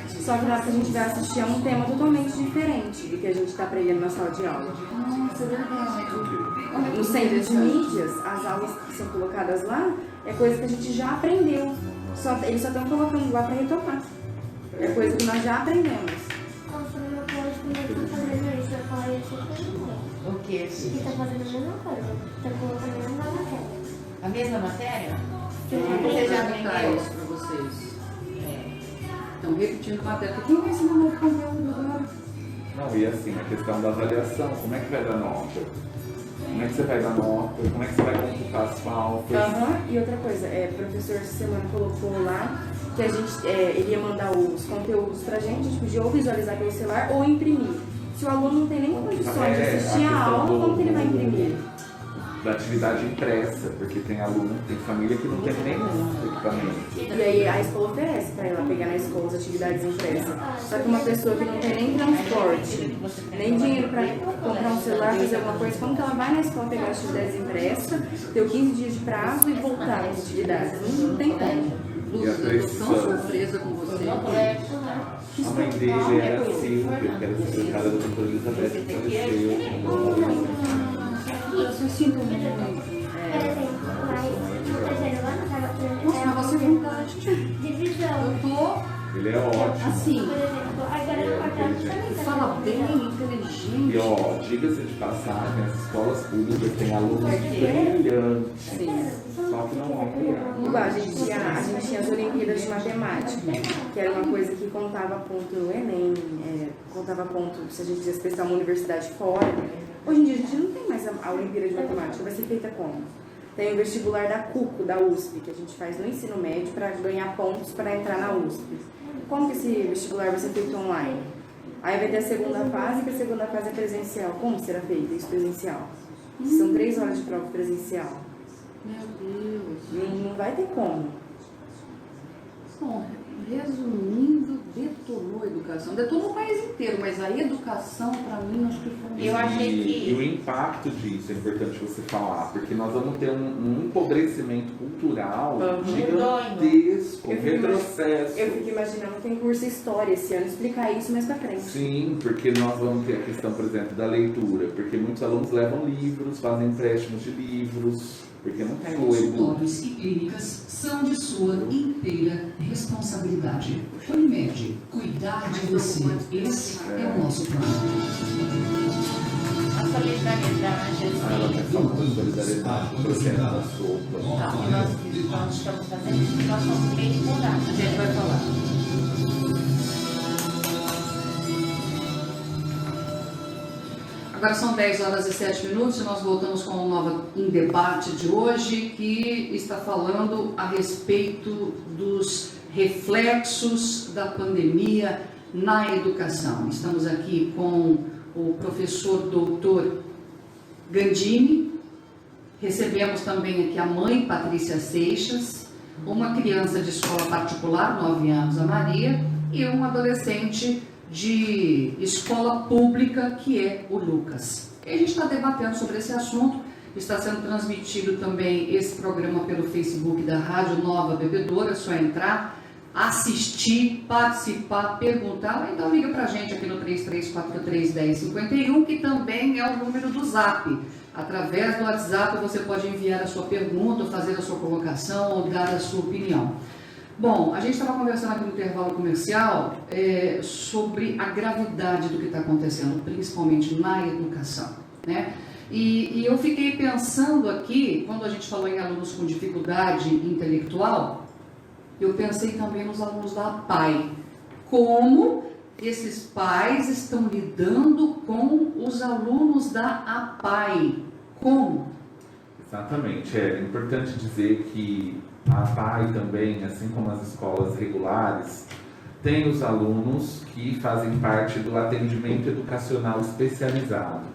Só que na hora que a gente vai assistir é um tema totalmente diferente do que a gente está aprendendo na sala de aula. Nossa, é verdade. No Centro de Mídias, as aulas que são colocadas lá é coisa que a gente já aprendeu. Eles só estão colocando lá para retomar. É coisa que nós já aprendemos. Nossa, no meu colégio também tá fazendo isso. Eu falei isso. O quê? Que tá fazendo a mesma coisa. Tá colocando a mesma matéria. A mesma matéria? Você já aprendeu isso para vocês? Estão repetindo matéria. Quem vai ensinar novo conteúdo agora? Não, e assim, a questão da avaliação, como é que vai dar nota? Como é que você vai dar nota? Como é que você vai computar as faltas? E outra coisa, o professor essa semana colocou lá que a gente, ele ia mandar os conteúdos pra gente, a gente podia ou visualizar pelo celular ou imprimir. Se o aluno não tem nem condições de assistir a aula, como que ele vai imprimir? da atividade impressa, porque tem aluno, tem família que não tem nenhum equipamento. E aí a escola oferece para ela pegar na escola as atividades impressas. Só que uma pessoa que não tem nem transporte, nem dinheiro para comprar um celular, fazer alguma coisa, como que ela vai na escola pegar as atividades impressas, ter 15 dias de prazo e voltar às atividades? Não tem como. E a Eu tô tão precisão. surpresa com você. A mãe dele era Silvia, que era secretária da doutora Elizabeth, que Eu sinto muito. Por exemplo, lá na sala Nossa, mas você é vontade. divisão. Eu tô ele é ótimo. assim, Por exemplo, agora no quartel também tá fala bem, E inteligente. ó, diga-se de passagem, as escolas públicas têm alunos brilhantes, Sim. só que não é criado. Igual, a gente tinha as Olimpíadas de Matemática, que era uma coisa que contava ponto no Enem, contava ponto se a gente quisesse prestar uma universidade fora. Hoje em dia a gente não tem mais a Olimpíada de Matemática, vai ser feita como? Tem o vestibular da CUCO, da USP, que a gente faz no ensino médio para ganhar pontos para entrar na USP. Como que esse vestibular vai ser feito online? Aí vai ter a segunda fase, que a segunda fase é presencial. Como será feito isso presencial? São 3 horas de prova presencial. Meu Deus. Não vai ter como. Bom, resumindo, detonou a educação. Detonou o país inteiro, mas a educação, para mim, acho que foi... Eu achei E o que impacto disso é importante você falar, porque nós vamos ter um empobrecimento cultural gigantesco, Eu fico retrocesso. Eu fico imaginando que tem curso História esse ano, explicar isso mais pra frente. Sim, porque nós vamos ter a questão, por exemplo, da leitura, porque muitos alunos levam livros, fazem empréstimos de livros, porque não tem o e-book. Consultórios e clínicas são de sua inteira responsabilidade. Unimed, cuidar de você. Esse é o nosso plano. a solidariedade, Ela assim, quer falar da solidariedade, do projeto da sopa. tá, que nós estamos fazendo isso, nós somos meio de mudar. A gente vai falar. Agora são 10 horas e 7 minutos e nós voltamos com o Nova em Debate de hoje, que está falando a respeito dos reflexos da pandemia na educação. Estamos aqui com o professor doutor Gandini, recebemos também aqui a mãe Patrícia Seixas, uma criança de escola particular, 9 anos, a Maria, e um adolescente de escola pública, que é o Lucas. E a gente está debatendo sobre esse assunto, está sendo transmitido também esse programa pelo Facebook da Rádio Nova Bebedoura, é só entrar, assistir, participar, perguntar, ou então liga pra gente aqui no 3343-1051, que também é o número do Zap. Através do WhatsApp você pode enviar a sua pergunta, fazer a sua colocação ou dar a sua opinião. Bom, a gente estava conversando aqui no intervalo comercial sobre a gravidade do que está acontecendo, principalmente na educação, né? E eu fiquei pensando aqui, quando a gente falou em alunos com dificuldade intelectual, eu pensei também nos alunos da APAE. Como esses pais estão lidando com os alunos da APAE? Como? Exatamente, é importante dizer que a APAE também, assim como as escolas regulares, tem os alunos que fazem parte do atendimento educacional especializado.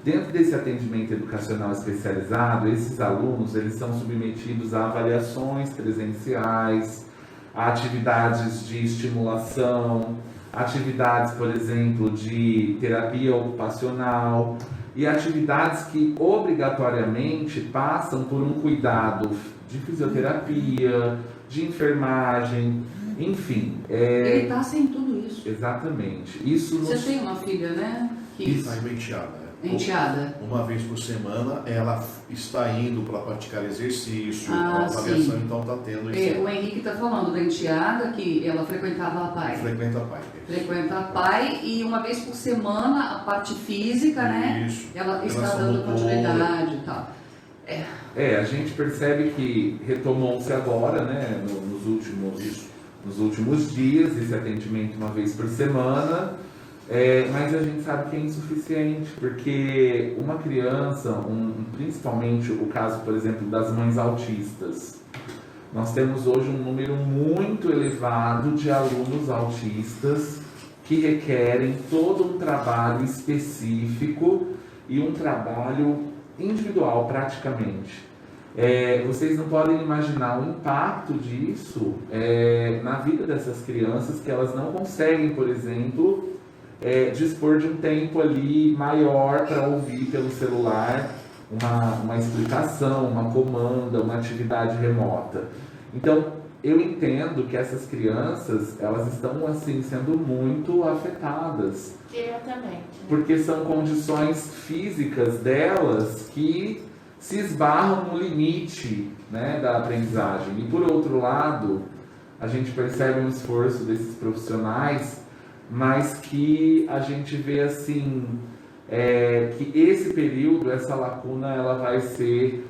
Dentro desse atendimento educacional especializado, esses alunos eles são submetidos a avaliações presenciais, a atividades de estimulação, atividades, por exemplo, de terapia ocupacional e atividades que obrigatoriamente passam por um cuidado de fisioterapia, de enfermagem, enfim. Ele está sem tudo isso. Exatamente. Isso Você nos... tem uma filha, né? Que Está enteada. enteada. Uma vez por semana ela está indo para praticar exercício, Ah, avaliação, sim. então está tendo O esse. Henrique está falando da enteada, que ela frequentava a PAI. Frequenta a pai. Frequenta a PAI e uma vez por semana a parte física, né? Isso. Ela está Relação dando motora. continuidade e tal. a gente percebe que retomou-se agora, né, nos últimos dias, esse atendimento uma vez por semana, mas a gente sabe que é insuficiente, porque uma criança, principalmente o caso, por exemplo, das mães autistas, nós temos hoje um número muito elevado de alunos autistas que requerem todo um trabalho específico e um trabalho individual praticamente. Vocês não podem imaginar o impacto disso na vida dessas crianças, que elas não conseguem, por exemplo, dispor de um tempo ali maior para ouvir pelo celular uma explicação, uma comanda, uma atividade remota. Então, eu entendo que essas crianças, elas estão assim sendo muito afetadas. Diretamente. Porque são condições físicas delas que se esbarram no limite, né, da aprendizagem. E por outro lado, a gente percebe um esforço desses profissionais, mas que a gente vê assim, que esse período, essa lacuna, ela vai ser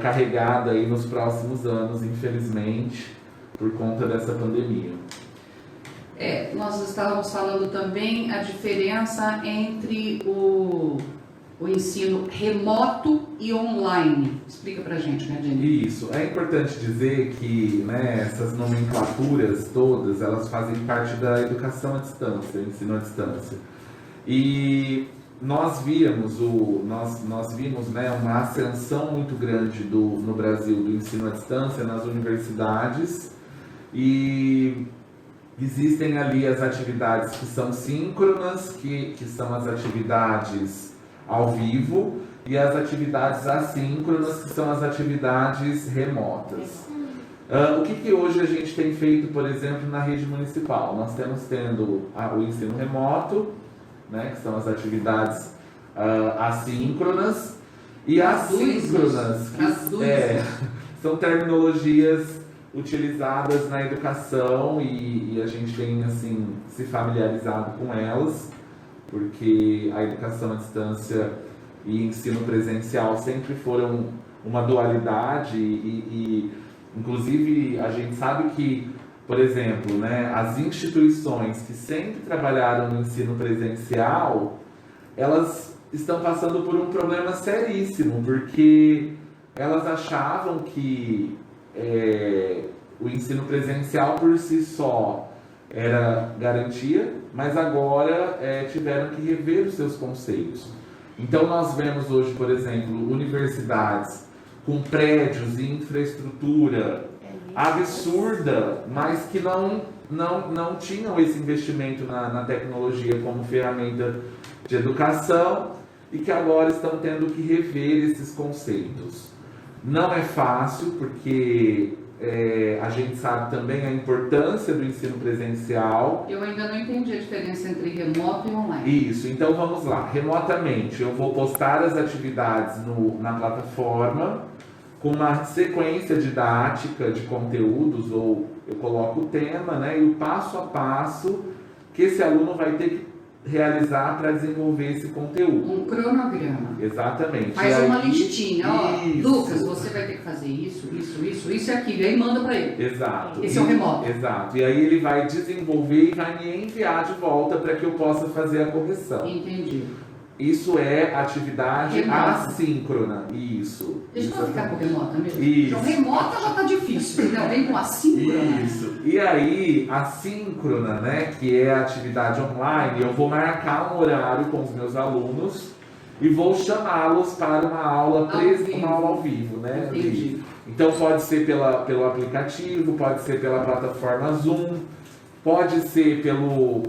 carregada aí nos próximos anos, infelizmente, por conta dessa pandemia. Nós estávamos falando também a diferença entre o ensino remoto e online. Explica pra gente, né, Jenny? Isso. É importante dizer que, né, essas nomenclaturas todas, elas fazem parte da educação à distância, ensino à distância. E nós vimos, né, uma ascensão muito grande no Brasil do ensino à distância nas universidades, e existem ali as atividades que são síncronas, que são as atividades ao vivo, e as atividades assíncronas, que são as atividades remotas. O que hoje a gente tem feito, por exemplo, na rede municipal? Nós temos o ensino remoto, né, que são as atividades assíncronas, e assíncronas, que são terminologias utilizadas na educação, e a gente tem assim se familiarizado com elas, porque a educação à distância e ensino presencial sempre foram uma dualidade, e inclusive a gente sabe que, por exemplo, né, as instituições que sempre trabalharam no ensino presencial, elas estão passando por um problema seríssimo, porque elas achavam que o ensino presencial por si só era garantia, mas agora tiveram que rever os seus conceitos. Então nós vemos hoje, por exemplo, universidades com prédios e infraestrutura absurda, mas que não tinham esse investimento na tecnologia como ferramenta de educação, e que agora estão tendo que rever esses conceitos. Não é fácil, porque a gente sabe também a importância do ensino presencial. Eu ainda não entendi a diferença entre remoto e online. Isso, então vamos lá. Remotamente, eu vou postar as atividades na plataforma com uma sequência didática de conteúdos, ou eu coloco o tema, né, e o passo a passo que esse aluno vai ter que realizar para desenvolver esse conteúdo. Um cronograma. Exatamente. Faz uma listinha, isso. Lucas, você vai ter que fazer isso e aquilo, e aí manda para ele. Exato. Esse é o remoto. Exato. E aí ele vai desenvolver e vai me enviar de volta para que eu possa fazer a correção. Entendi. Isso é atividade remota. Assíncrona. Isso. Deixa eu ficar com remota mesmo. Isso. Então, remota já tá difícil, entendeu? Vem com assíncrona. Isso. E aí, a síncrona, né, que é a atividade online, eu vou marcar um horário com os meus alunos e vou chamá-los para uma aula ao vivo, né? Entendi. Então pode ser pelo aplicativo, pode ser pela plataforma Zoom, pode ser pelo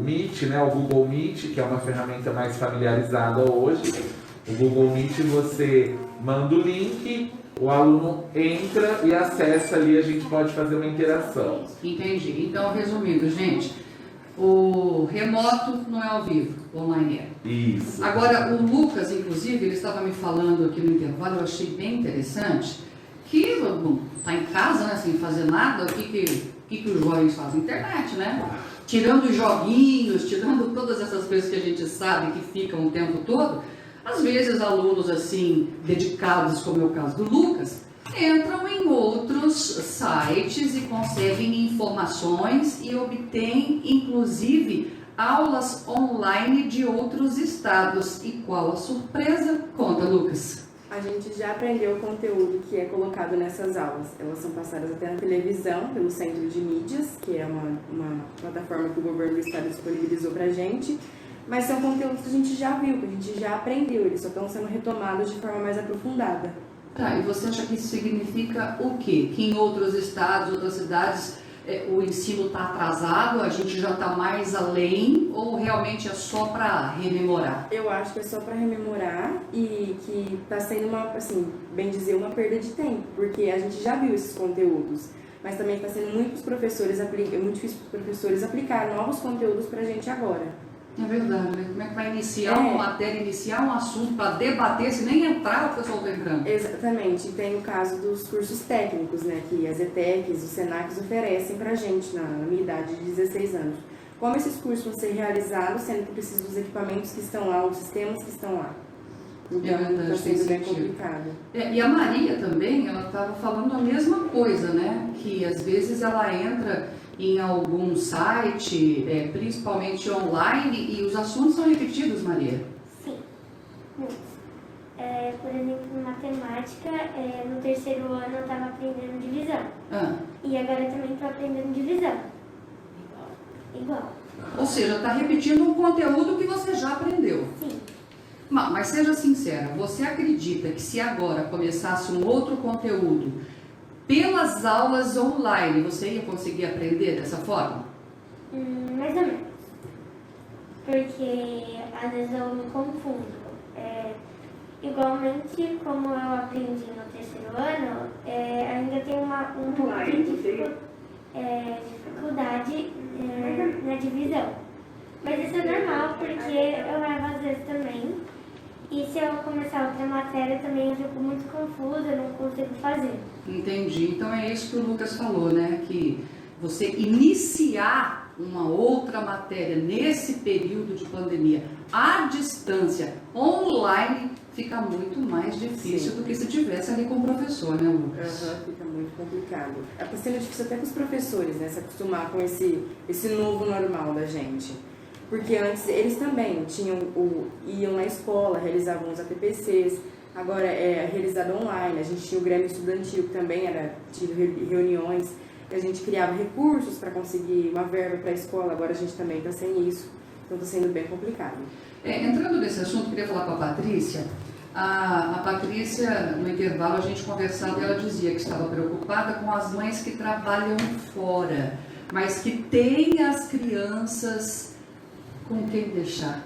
Meet, né, o Google Meet, que é uma ferramenta mais familiarizada hoje. O Google Meet, você manda o link, o aluno entra e acessa ali, a gente pode fazer uma interação. Entendi. Então, resumindo, gente, o remoto não é ao vivo, o online é. Isso. Agora, o Lucas, inclusive, ele estava me falando aqui no intervalo, eu achei bem interessante, que está em casa, né, sem fazer nada, o que os jovens fazem? Internet, né? Tirando os joguinhos, tirando todas essas coisas que a gente sabe que ficam o tempo todo, às vezes alunos assim, dedicados, como é o caso do Lucas, entram em outros sites e conseguem informações e obtêm, inclusive, aulas online de outros estados. E qual a surpresa? Conta, Lucas. A gente já aprendeu o conteúdo que é colocado nessas aulas. Elas são passadas até na televisão, pelo Centro de Mídias, que é uma plataforma que o governo do estado disponibilizou para a gente. mas são conteúdos que a gente já viu, que a gente já aprendeu, eles só estão sendo retomados de forma mais aprofundada. Tá, e você acha que isso significa o quê? Que em outros estados, outras cidades, o ensino está atrasado, a gente já está mais além, ou realmente é só para rememorar? Eu acho que é só para rememorar e que está sendo uma, assim, bem dizer, uma perda de tempo, porque a gente já viu esses conteúdos, mas também está sendo muito difícil para os professores aplicar novos conteúdos para a gente agora. É verdade, né? Como é que vai iniciar uma matéria, iniciar um assunto para debater, se nem entrar o pessoal está entrando? Exatamente, e tem o caso dos cursos técnicos, né, que as ETECs, os SENACs oferecem para a gente na minha idade de 16 anos. Como esses cursos vão ser realizados, sendo que precisa dos equipamentos que estão lá, os sistemas que estão lá. Então, está sendo bem complicado. E a Maria também, ela estava falando a mesma coisa, né? Que às vezes ela entra em algum site, principalmente online, e os assuntos são repetidos, Maria? Sim, muitos. Por exemplo, em matemática, no terceiro ano eu estava aprendendo divisão. E agora eu também estou aprendendo divisão. Igual. Ou seja, está repetindo um conteúdo que você já aprendeu. Sim. Mas seja sincera, você acredita que se agora começasse um outro conteúdo, pelas aulas online, você ia conseguir aprender dessa forma? Mais ou menos. Porque às vezes eu me confundo. Igualmente, como eu aprendi no terceiro ano, ainda tem um pouco de dificuldade na divisão. Mas isso é normal, porque eu levo às vezes também. E se eu começar outra matéria também eu fico muito confusa, eu não consigo fazer. Entendi. Então é isso que o Lucas falou, né? Que você iniciar uma outra matéria nesse período de pandemia, à distância, online, fica muito mais difícil do que se tivesse ali com o professor, né, Lucas? Fica muito complicado. Está sendo difícil até para os professores, né? Se acostumar com esse novo normal da gente. Porque antes eles também iam na escola, realizavam os APPCs, agora é realizado online. A gente tinha o Grêmio Estudantil, que também tinha reuniões, e a gente criava recursos para conseguir uma verba para a escola, agora a gente também está sem isso, então está sendo bem complicado. Entrando nesse assunto, queria falar com a Patrícia. A Patrícia, no intervalo, a gente conversava e ela dizia que estava preocupada com as mães que trabalham fora, mas que têm as crianças com quem deixar.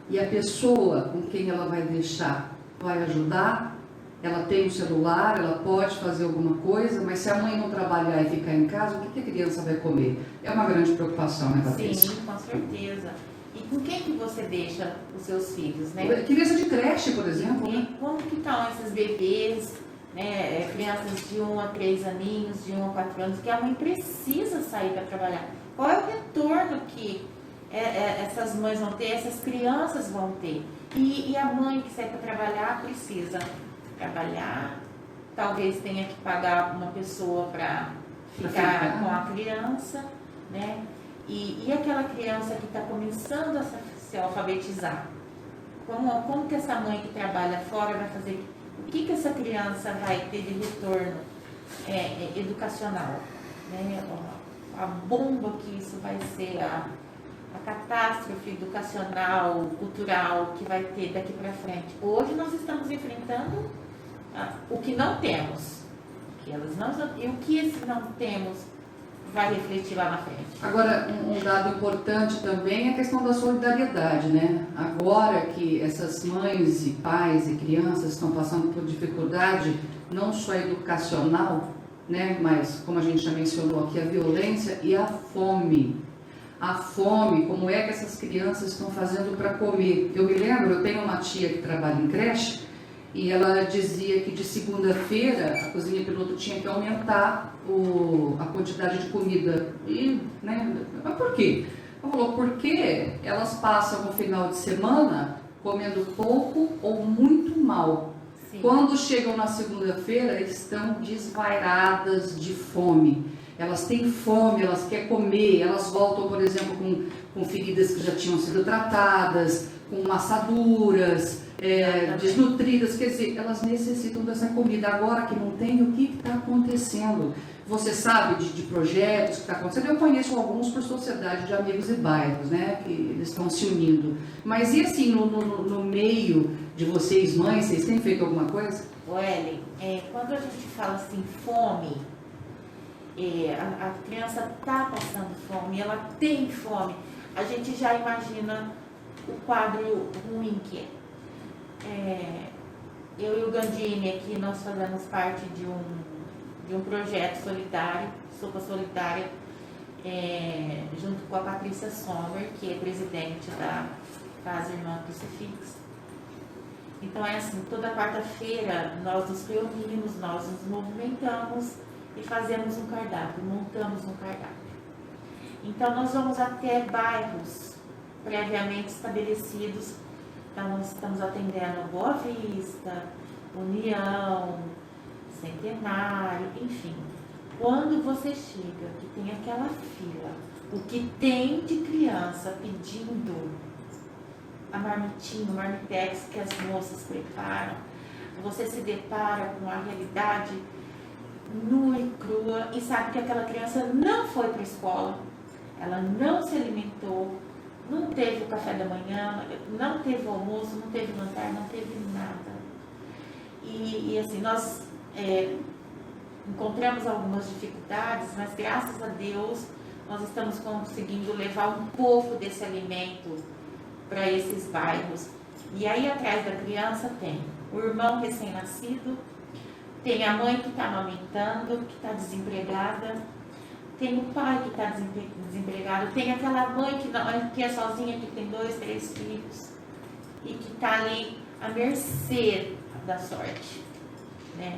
E a pessoa com quem ela vai deixar vai ajudar, ela tem um celular, ela pode fazer alguma coisa, mas se a mãe não trabalhar e ficar em casa, o que a criança vai comer? É uma grande preocupação, né, Patrícia? Sim, com certeza. E com quem que você deixa os seus filhos, né? Criança de creche, por exemplo, né? Como que estão esses bebês, né? Crianças de 1 a 3 aninhos, de 1 a 4 anos, que a mãe precisa sair para trabalhar. Qual é o retorno que essas mães vão ter, essas crianças vão ter? E a mãe que sai para trabalhar precisa trabalhar, talvez tenha que pagar uma pessoa para ficar com a criança, né? E aquela criança que está começando a se alfabetizar, como que essa mãe que trabalha fora vai fazer? O que essa criança vai ter de retorno educacional? Né? A bomba que isso vai ser, a catástrofe educacional, cultural que vai ter daqui para frente. Hoje nós estamos enfrentando o que não temos, e o que esse não temos vai refletir lá na frente. Agora, um dado importante também é a questão da solidariedade, né? Agora que essas mães e pais e crianças estão passando por dificuldade, não só educacional, né? Mas, como a gente já mencionou aqui, a violência e a fome. A fome, como é que essas crianças estão fazendo para comer? Eu me lembro, eu tenho uma tia que trabalha em creche, e ela dizia que de segunda-feira a cozinha piloto tinha que aumentar a quantidade de comida. E, né, mas por quê? Ela falou, porque elas passam o final de semana comendo pouco ou muito mal. Sim. Quando chegam na segunda-feira, estão desvairadas de fome. Elas têm fome, elas querem comer, elas voltam, por exemplo, com feridas que já tinham sido tratadas, com massaduras, desnutridas, quer dizer, elas necessitam dessa comida. Agora que não tem, o que está acontecendo? Você sabe de projetos que está acontecendo? Eu conheço alguns por sociedade de amigos e bairros, né, que eles estão se unindo. Mas e assim, no meio de vocês, mães, vocês têm feito alguma coisa? Ellen, quando a gente fala assim, fome, a criança está passando fome, ela tem fome, a gente já imagina o quadro ruim que é. Eu e o Gandini aqui, nós fazemos parte de um projeto solidário, Sopa Solidária, junto com a Patrícia Sommer, que é presidente da Casa Irmã Crucifix. Então é assim, toda quarta-feira nós nos reunimos, nós nos movimentamos e fazemos um cardápio, montamos um cardápio. Então nós vamos até bairros previamente estabelecidos. Então nós estamos atendendo Boa Vista, União, Centenário, enfim. Quando você chega, que tem aquela fila, o que tem de criança pedindo a marmitinha, o marmitex que as moças preparam, você se depara com a realidade nua e crua e sabe que aquela criança não foi para a escola, ela não se alimentou, não teve o café da manhã, não teve o almoço, não teve jantar, não teve nada. E assim, nós encontramos algumas dificuldades, mas graças a Deus nós estamos conseguindo levar um pouco desse alimento para esses bairros. E aí atrás da criança tem o irmão recém-nascido, tem a mãe que está amamentando, que está desempregada, tem o pai que está desempregado, tem aquela mãe que é sozinha, que tem 2, 3 filhos e que está ali à mercê da sorte, né?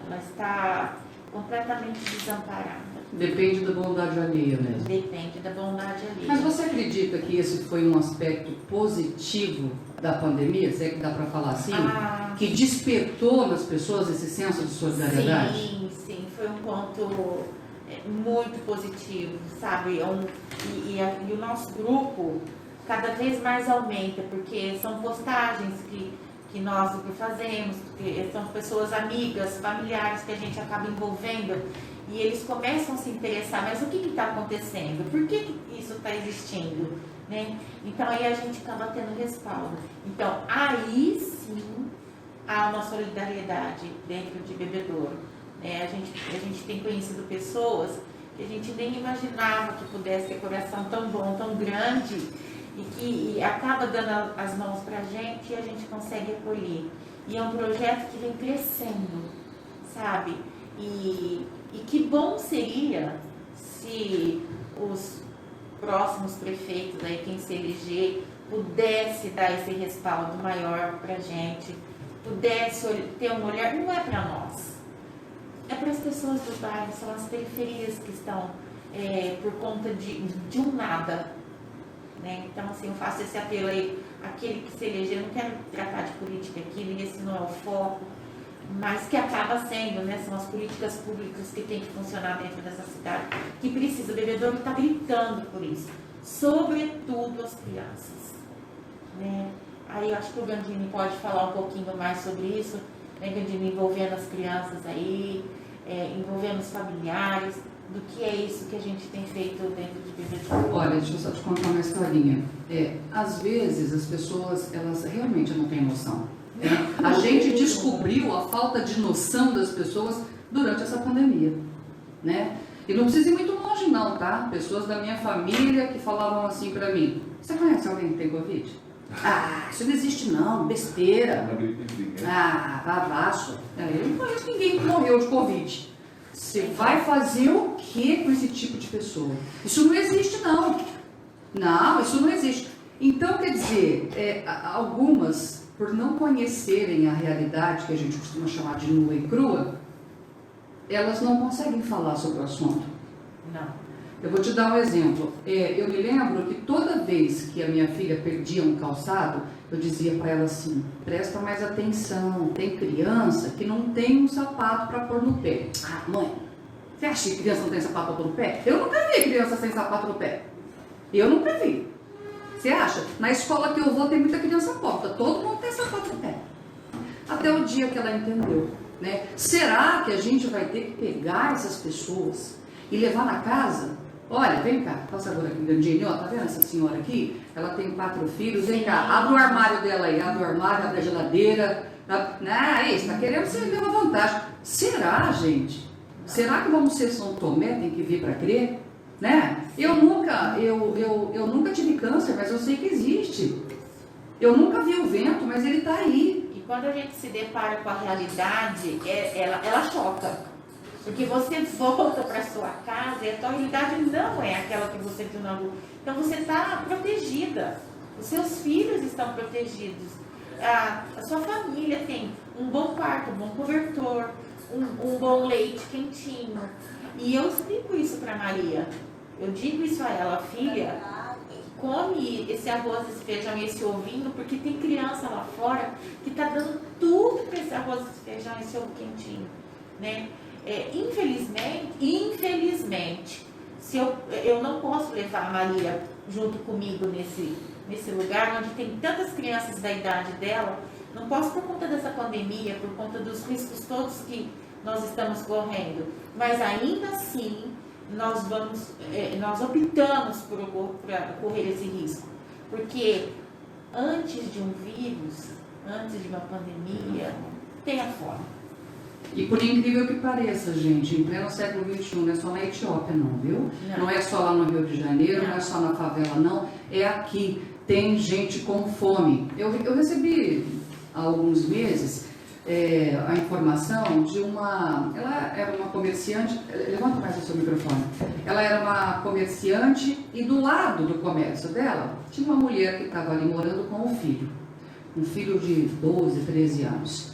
Ela está completamente desamparada. Depende da bondade alheia mesmo. Depende da bondade alheia. Mas você acredita que esse foi um aspecto positivo da pandemia, se é que dá para falar assim? Que despertou nas pessoas esse senso de solidariedade? Sim, foi um ponto muito positivo, sabe? E o nosso grupo cada vez mais aumenta, porque são postagens que nós fazemos, porque são pessoas amigas, familiares que a gente acaba envolvendo e eles começam a se interessar, mas o que está acontecendo? Por que isso está existindo? Né? Então aí a gente acaba tendo respaldo. Então aí sim há uma solidariedade dentro de Bebedouro. A gente tem conhecido pessoas que a gente nem imaginava que pudesse ter coração tão bom, tão grande e que acaba dando as mãos para a gente e a gente consegue acolher. E é um projeto que vem crescendo, sabe? E que bom seria se os próximos prefeitos, aí, quem se eleger, pudesse dar esse respaldo maior para a gente, pudesse ter um olhar, não é para nós, é para as pessoas do bairro, são as periferias que estão por conta de um nada. Né? Então, assim, eu faço esse apelo aí, aquele que se eleger, eu não quero tratar de política aqui, esse não é o foco, mas que acaba sendo, né? São as políticas públicas que tem que funcionar dentro dessa cidade, que precisa, o Bebedouro está gritando por isso, sobretudo as crianças. Né? Aí eu acho que o Gandini pode falar um pouquinho mais sobre isso, né, Gandini, envolvendo as crianças aí, envolvendo os familiares, do que é isso que a gente tem feito dentro de Bebedouro. Olha, deixa eu só te contar uma historinha. Às vezes as pessoas, elas realmente não têm noção. Né? A gente descobriu a falta de noção das pessoas durante essa pandemia. Né? E não precisa ir muito longe não, tá? Pessoas da minha família que falavam assim pra mim: você conhece alguém que tem Covid? Ah, isso não existe não, besteira. Ah, babaço. Eu não conheço ninguém que morreu de Covid. Você vai fazer o que com esse tipo de pessoa? Isso não existe não. Não, isso não existe. Então, quer dizer, algumas, por não conhecerem a realidade que a gente costuma chamar de nua e crua, elas não conseguem falar sobre o assunto. Não. Eu vou te dar um exemplo. Eu me lembro que toda vez que a minha filha perdia um calçado, eu dizia para ela assim: presta mais atenção, tem criança que não tem um sapato para pôr no pé. Ah, mãe, você acha que criança não tem sapato para pôr no pé? Eu nunca vi criança sem sapato no pé. Eu nunca vi. Você acha? Na escola que eu vou tem muita criança pobre, todo mundo tem sapato no pé. Até o dia que ela entendeu, né? Será que a gente vai ter que pegar essas pessoas e levar na casa? Olha, vem cá, passa agora aqui, Gandini, ó, tá vendo essa senhora aqui? Ela tem 4 filhos, vem cá, abre o armário dela aí, abre o armário, abre a geladeira. Isso, tá querendo ser uma vantagem. Será, gente? Será que vamos ser São Tomé, tem que vir para crer? Né? Eu nunca tive câncer, mas eu sei que existe. Eu nunca vi o vento, mas ele está aí. E quando a gente se depara com a realidade, ela choca. Porque você volta para sua casa e a tua realidade não é aquela que você viu na rua. Então você está protegida. Os seus filhos estão protegidos. A sua família tem um bom quarto, um bom cobertor, um bom leite quentinho. E eu explico isso para Maria. Eu digo isso a ela, filha, come esse arroz, esse feijão e esse ovinho, porque tem criança lá fora que está dando tudo para esse arroz, esse feijão e esse ovo quentinho, né? Infelizmente, se eu não posso levar a Maria junto comigo nesse lugar onde tem tantas crianças da idade dela, não posso por conta dessa pandemia, por conta dos riscos todos que nós estamos correndo, mas ainda assim nós optamos por correr esse risco, porque antes de um vírus, antes de uma pandemia, tem a fome. E por incrível que pareça, gente, em pleno século XXI, não é só na Etiópia não, viu? Não é só lá no Rio de Janeiro, não é só na favela não, é aqui. Tem gente com fome. Eu recebi há alguns meses a informação de ela era uma comerciante, levanta mais o seu microfone, ela era uma comerciante e do lado do comércio dela tinha uma mulher que estava ali morando com um filho de 12, 13 anos.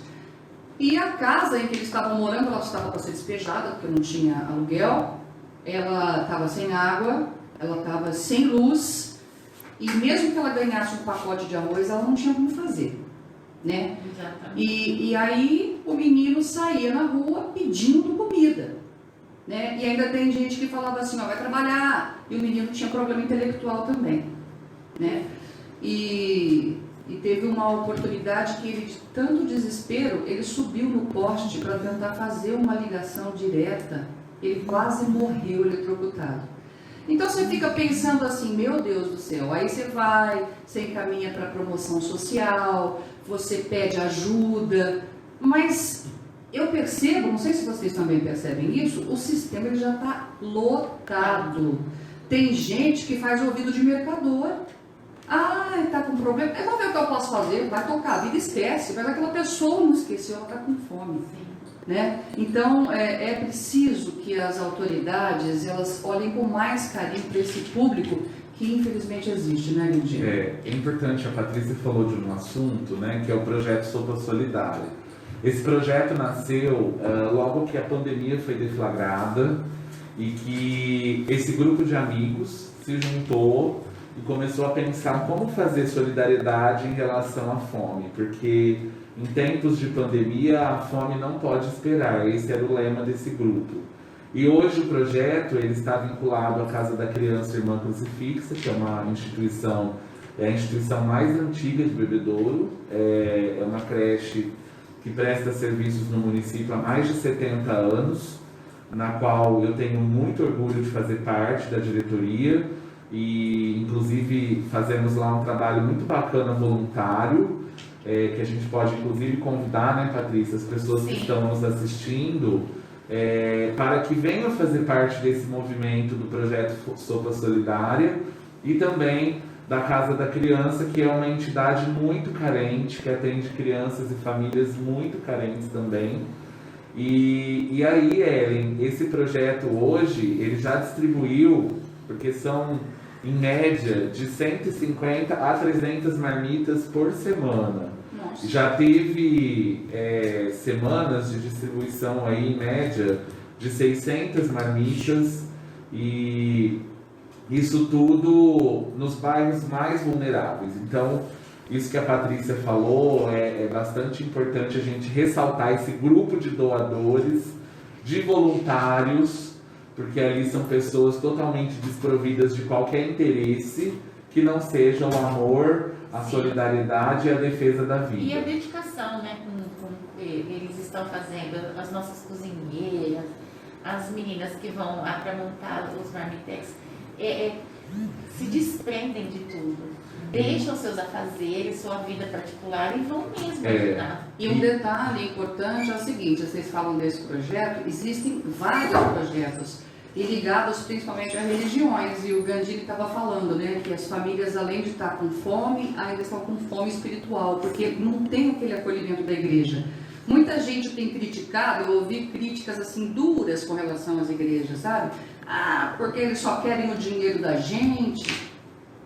E a casa em que eles estavam morando, ela estava para ser despejada, porque não tinha aluguel, ela estava sem água, ela estava sem luz, e mesmo que ela ganhasse um pacote de arroz, ela não tinha como fazer, né? E aí o menino saía na rua pedindo comida, né? E ainda tem gente que falava assim, ó, vai trabalhar, e o menino tinha problema intelectual também, né? E teve uma oportunidade que ele, de tanto desespero, ele subiu no poste para tentar fazer uma ligação direta. Ele quase morreu eletrocutado. Então você fica pensando assim, meu Deus do céu, aí você encaminha para promoção social, você pede ajuda, mas eu percebo, não sei se vocês também percebem isso, o sistema ele já está lotado. Tem gente que faz ouvido de mercador. Está com problema, eu vou ver o que eu posso fazer, vai tocar a vida, esquece, mas aquela pessoa não esqueceu, ela está com fome, né? Então é preciso que as autoridades elas olhem com mais carinho para esse público que infelizmente existe, né, Lindinho? É importante, a Patrícia falou de um assunto, né, que é o projeto Sopa Solidária. Esse projeto nasceu logo que a pandemia foi deflagrada e que esse grupo de amigos se juntou e começou a pensar como fazer solidariedade em relação à fome, porque em tempos de pandemia a fome não pode esperar, esse era o lema desse grupo. E hoje o projeto ele está vinculado à Casa da Criança Irmã Crucifixa, que é uma instituição, é a instituição mais antiga de Bebedouro, é uma creche que presta serviços no município há mais de 70 anos, na qual eu tenho muito orgulho de fazer parte da diretoria, e inclusive fazemos lá um trabalho muito bacana voluntário, que a gente pode inclusive convidar, né, Patrícia, as pessoas que estão nos assistindo, para que venham fazer parte desse movimento do projeto Sopa Solidária e também da Casa da Criança, que é uma entidade muito carente, que atende crianças e famílias muito carentes também. E aí, Ellen, esse projeto hoje, ele já distribuiu, porque são em média de 150 a 300 marmitas por semana. Nossa. Já teve semanas de distribuição aí em média de 600 marmitas, e isso tudo nos bairros mais vulneráveis. Então, isso que a Patrícia falou é bastante importante a gente ressaltar esse grupo de doadores, de voluntários, porque ali são pessoas totalmente desprovidas de qualquer interesse que não seja o amor, a solidariedade e a defesa da vida. E a dedicação, né, com eles estão fazendo, as nossas cozinheiras, as meninas que vão lá para montar os marmitex, se desprendem de tudo. Deixam seus afazeres, sua vida particular e vão mesmo ajudar. E um detalhe importante é o seguinte, vocês falam desse projeto, existem vários projetos e ligados principalmente a religiões, e o Gandini estava falando, né, que as famílias, além de estar com fome, ainda estão com fome espiritual, porque não tem aquele acolhimento da igreja. Muita gente tem criticado, eu ouvi críticas assim duras com relação às igrejas, sabe? Ah, porque eles só querem o dinheiro da gente.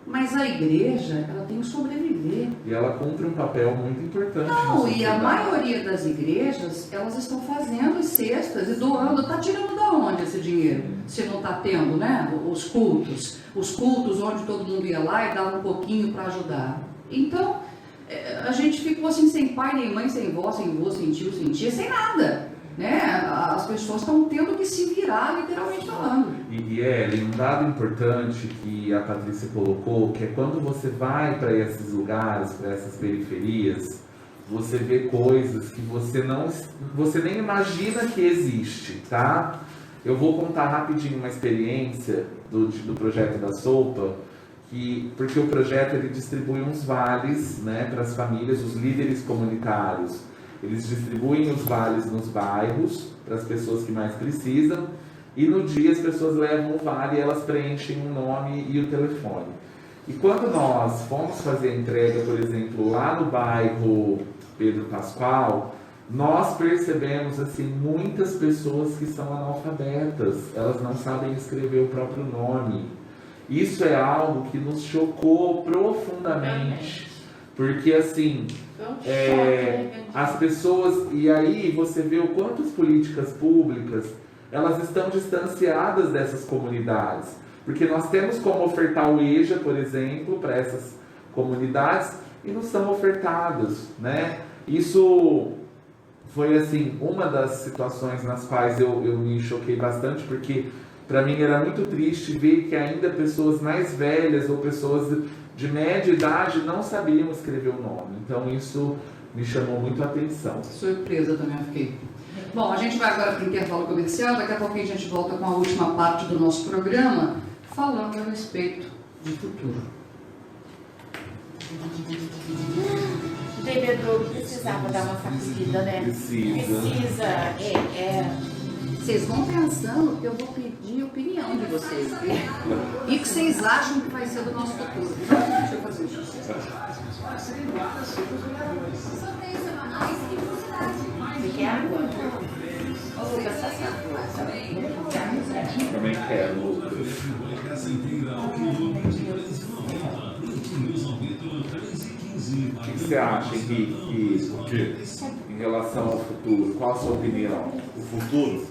Mas a igreja, ela tem que sobreviver. E ela cumpre um papel muito importante. Não, e a maioria das igrejas, elas estão fazendo cestas e doando. Está tirando da onde esse dinheiro? Se não está tendo, né? Os cultos onde todo mundo ia lá e dava um pouquinho para ajudar. Então, a gente ficou assim, sem pai, nem mãe, sem vó, sem vô, sem tio, sem tia, sem nada. Né? As pessoas estão tendo que se virar, literalmente falando. E um dado importante que a Patrícia colocou, que é quando você vai para esses lugares, para essas periferias, você vê coisas que você nem imagina que existe, tá? Eu vou contar rapidinho uma experiência do projeto da Sopa, porque o projeto ele distribui uns vales, né, para as famílias, os líderes comunitários. Eles distribuem os vales nos bairros para as pessoas que mais precisam e no dia as pessoas levam o vale e elas preenchem o nome e o telefone. E quando nós fomos fazer a entrega, por exemplo, lá no bairro Pedro Pascoal, nós percebemos assim, muitas pessoas que são analfabetas, elas não sabem escrever o próprio nome. Isso é algo que nos chocou profundamente, porque assim... as pessoas, e aí você vê o quanto as políticas públicas elas estão distanciadas dessas comunidades, porque nós temos como ofertar o EJA, por exemplo, para essas comunidades e não são ofertados, né? Isso foi assim uma das situações nas quais eu me choquei bastante, porque para mim era muito triste ver que ainda pessoas mais velhas ou pessoas de média idade não sabiam escrever o nome. Então isso me chamou muito a atenção. Surpresa também eu fiquei. Bom, a gente vai agora para o intervalo comercial, daqui a pouquinho a gente volta com a última parte do nosso programa, falando a respeito de futuro. O bebedouro precisava dar uma sacudida, né? Precisa. Vocês vão pensando que eu vou pedir a opinião de vocês. E o que vocês acham que vai ser do nosso futuro? Deixa eu fazer isso. Você quer água? Também quero. O que você acha, Henrique, em relação ao futuro? Qual a sua opinião? O futuro,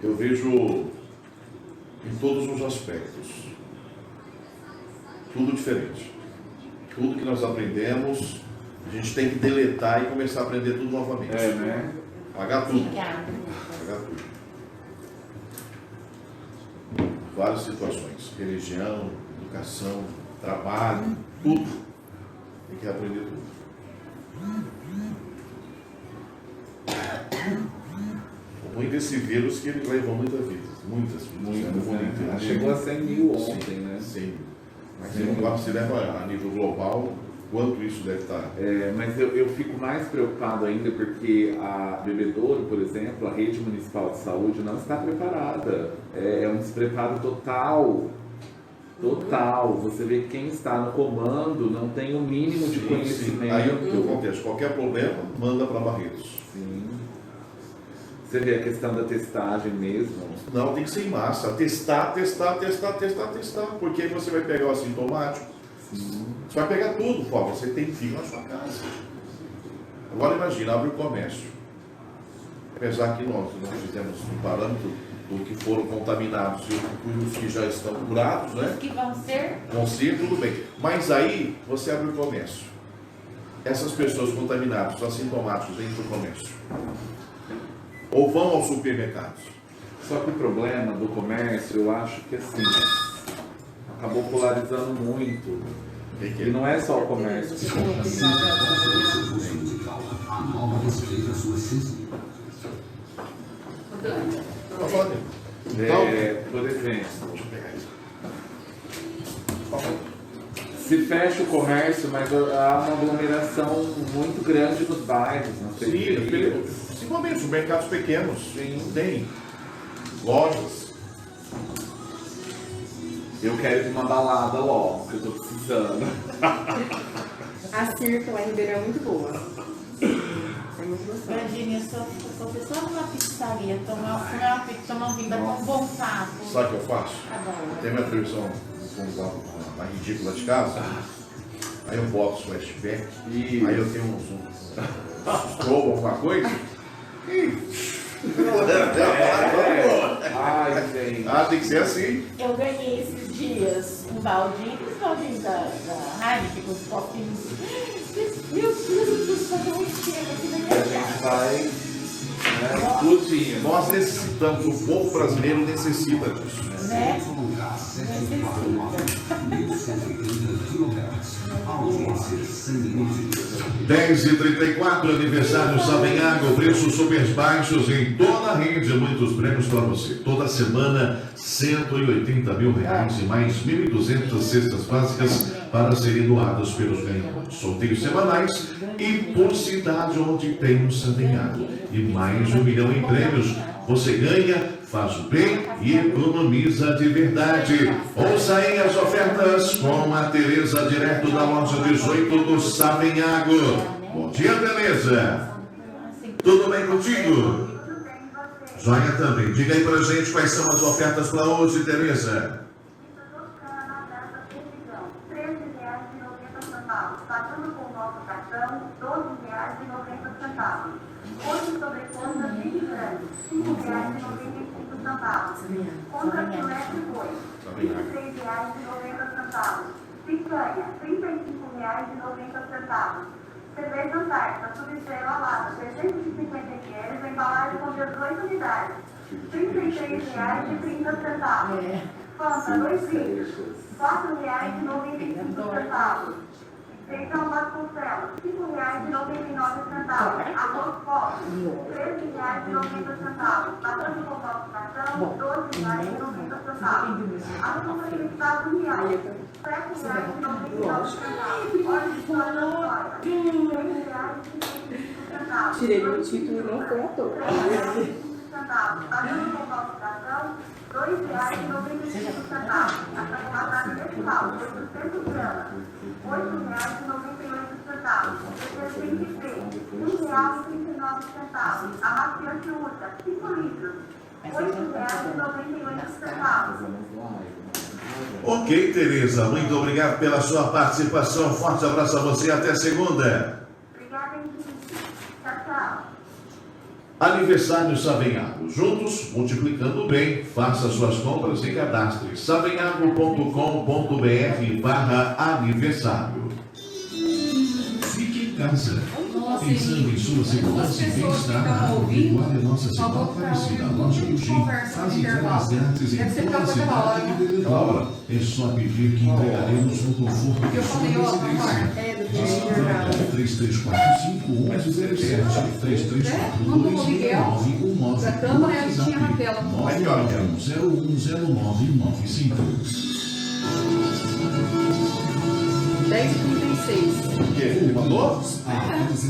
eu vejo em todos os aspectos, tudo diferente. Tudo que nós aprendemos, a gente tem que deletar e começar a aprender tudo novamente. Né? Pagar tudo. Pagar tudo. Várias situações. Religião, educação, trabalho, tudo. Tem que aprender tudo. O ruim desse vírus que ele levou muita vida. Muitas. Chegou a 100 mil ontem, né? 100 mil. Mas se leva a nível global, quanto isso deve estar? Mas eu fico mais preocupado ainda porque a Bebedouro, por exemplo, a rede municipal de saúde não está preparada. É um despreparo total. Você vê que quem está no comando não tem o mínimo de conhecimento. Aí o que acontece? Qualquer problema, manda para Barretos. Sim. Você vê a questão da testagem mesmo? Não, tem que ser em massa. Testar. Porque aí você vai pegar o assintomático. Sim. Você vai pegar tudo, pobre. Você tem filho na sua casa. Agora imagina, abre o comércio. Apesar que nós fizemos um parâmetro do que foram contaminados e os que já estão curados, né? Os que vão ser? Vão ser, tudo bem. Mas aí você abre o comércio. Essas pessoas contaminadas, assintomáticos dentro do comércio. Ou vão aos supermercados. Só que o problema do comércio, eu acho que assim, a acabou polarizando muito. E não é só o comércio. A nova respeita a sua sensibilidade. Por exemplo, se fecha o comércio, mas há uma aglomeração muito grande nos bairros, nas periferias. Principalmente os mercados pequenos. Sim. Tem lojas. Eu quero ir pra uma balada logo, que eu tô precisando. A Circa lá em Ribeirão é muito boa. É muito gostosa. Virginia, se a pessoa numa pizzaria tomar um vinho, bater um bom papo. Sabe o que eu faço? Tá bom. Tem minha televisão uma ridícula de casa. Aí eu boto os flashback. E Aí eu tenho uns strobo, alguma coisa. Ai, gente. Ah, tem que ser assim. Eu ganhei esses dias um baldinho, os baldinhos da Heineken, com os copinhos. Meu Deus do céu, eu enchendo aqui na A minha gente casa. vai, né, tudinho. Nós necessitamos, o povo brasileiro necessita disso. Né? Lugar 7,9 kHz. Audiência sem limites. 10h34, aniversário Savenhago, preços super baixos em toda a rede, muitos prêmios para você. Toda semana, R$180 mil e mais 1.200 cestas básicas para serem doadas pelos ganhadores. Sorteios semanais e por cidade onde tem um Savenhago. E mais de 1 milhão em prêmios. Você ganha, faz o bem e economiza de verdade. Ouça aí as ofertas com a Tereza, direto da loja 18 do Savenhago. Bom dia, Tereza. Tudo bem contigo? Joia também. Diga aí pra gente quais são as ofertas para hoje, Tereza. Pagando com o nosso cartão, R$12,90. Hoje sobrecosta bem grande, R$5,95. Compra filé de boi, R$26,90. Picanha, R$35,90. Cerveja Antártica, Subestrela Lata, 350 ml, embalagem com 18 unidades, R$33,30. Fanta, 2 litros, R$4,95. Feijão Vasconcelos, R$5,99. Arroz pobre, R$13,90. Batendo com nosso cartão, R$12,90. Arroz Estado União, R$7,99. Óleo de soja, R$6,25. Tirei meu título e não foi à toa. Batendo com nosso cartão, R$2,95. A batata vegetal, 800 gramas, R$8,98. Detergente P, R$1,39. A maciante Urca, 5 litros, R$8,98. Ok, Tereza, muito obrigado pela sua participação. Forte abraço a você, até segunda. Obrigada, Henrique. Tchau, tchau. Aniversário Savenhago. Juntos, multiplicando bem. Faça suas compras e cadastre savenhago.com.br/aniversário. Fique em casa. Pensando em sua segurança e bem-estar, igual a Nossa Senhora Aparecida, loja do Gin, faz entregas grátis em toda a cidade de Bebedouro. É só pedir que entregaremos no conforto de sua residência. 3345-1107, 3342-1995. Da Câmara, ela tinha na tela. 991010995. 10h36. O quê? Ele mandou?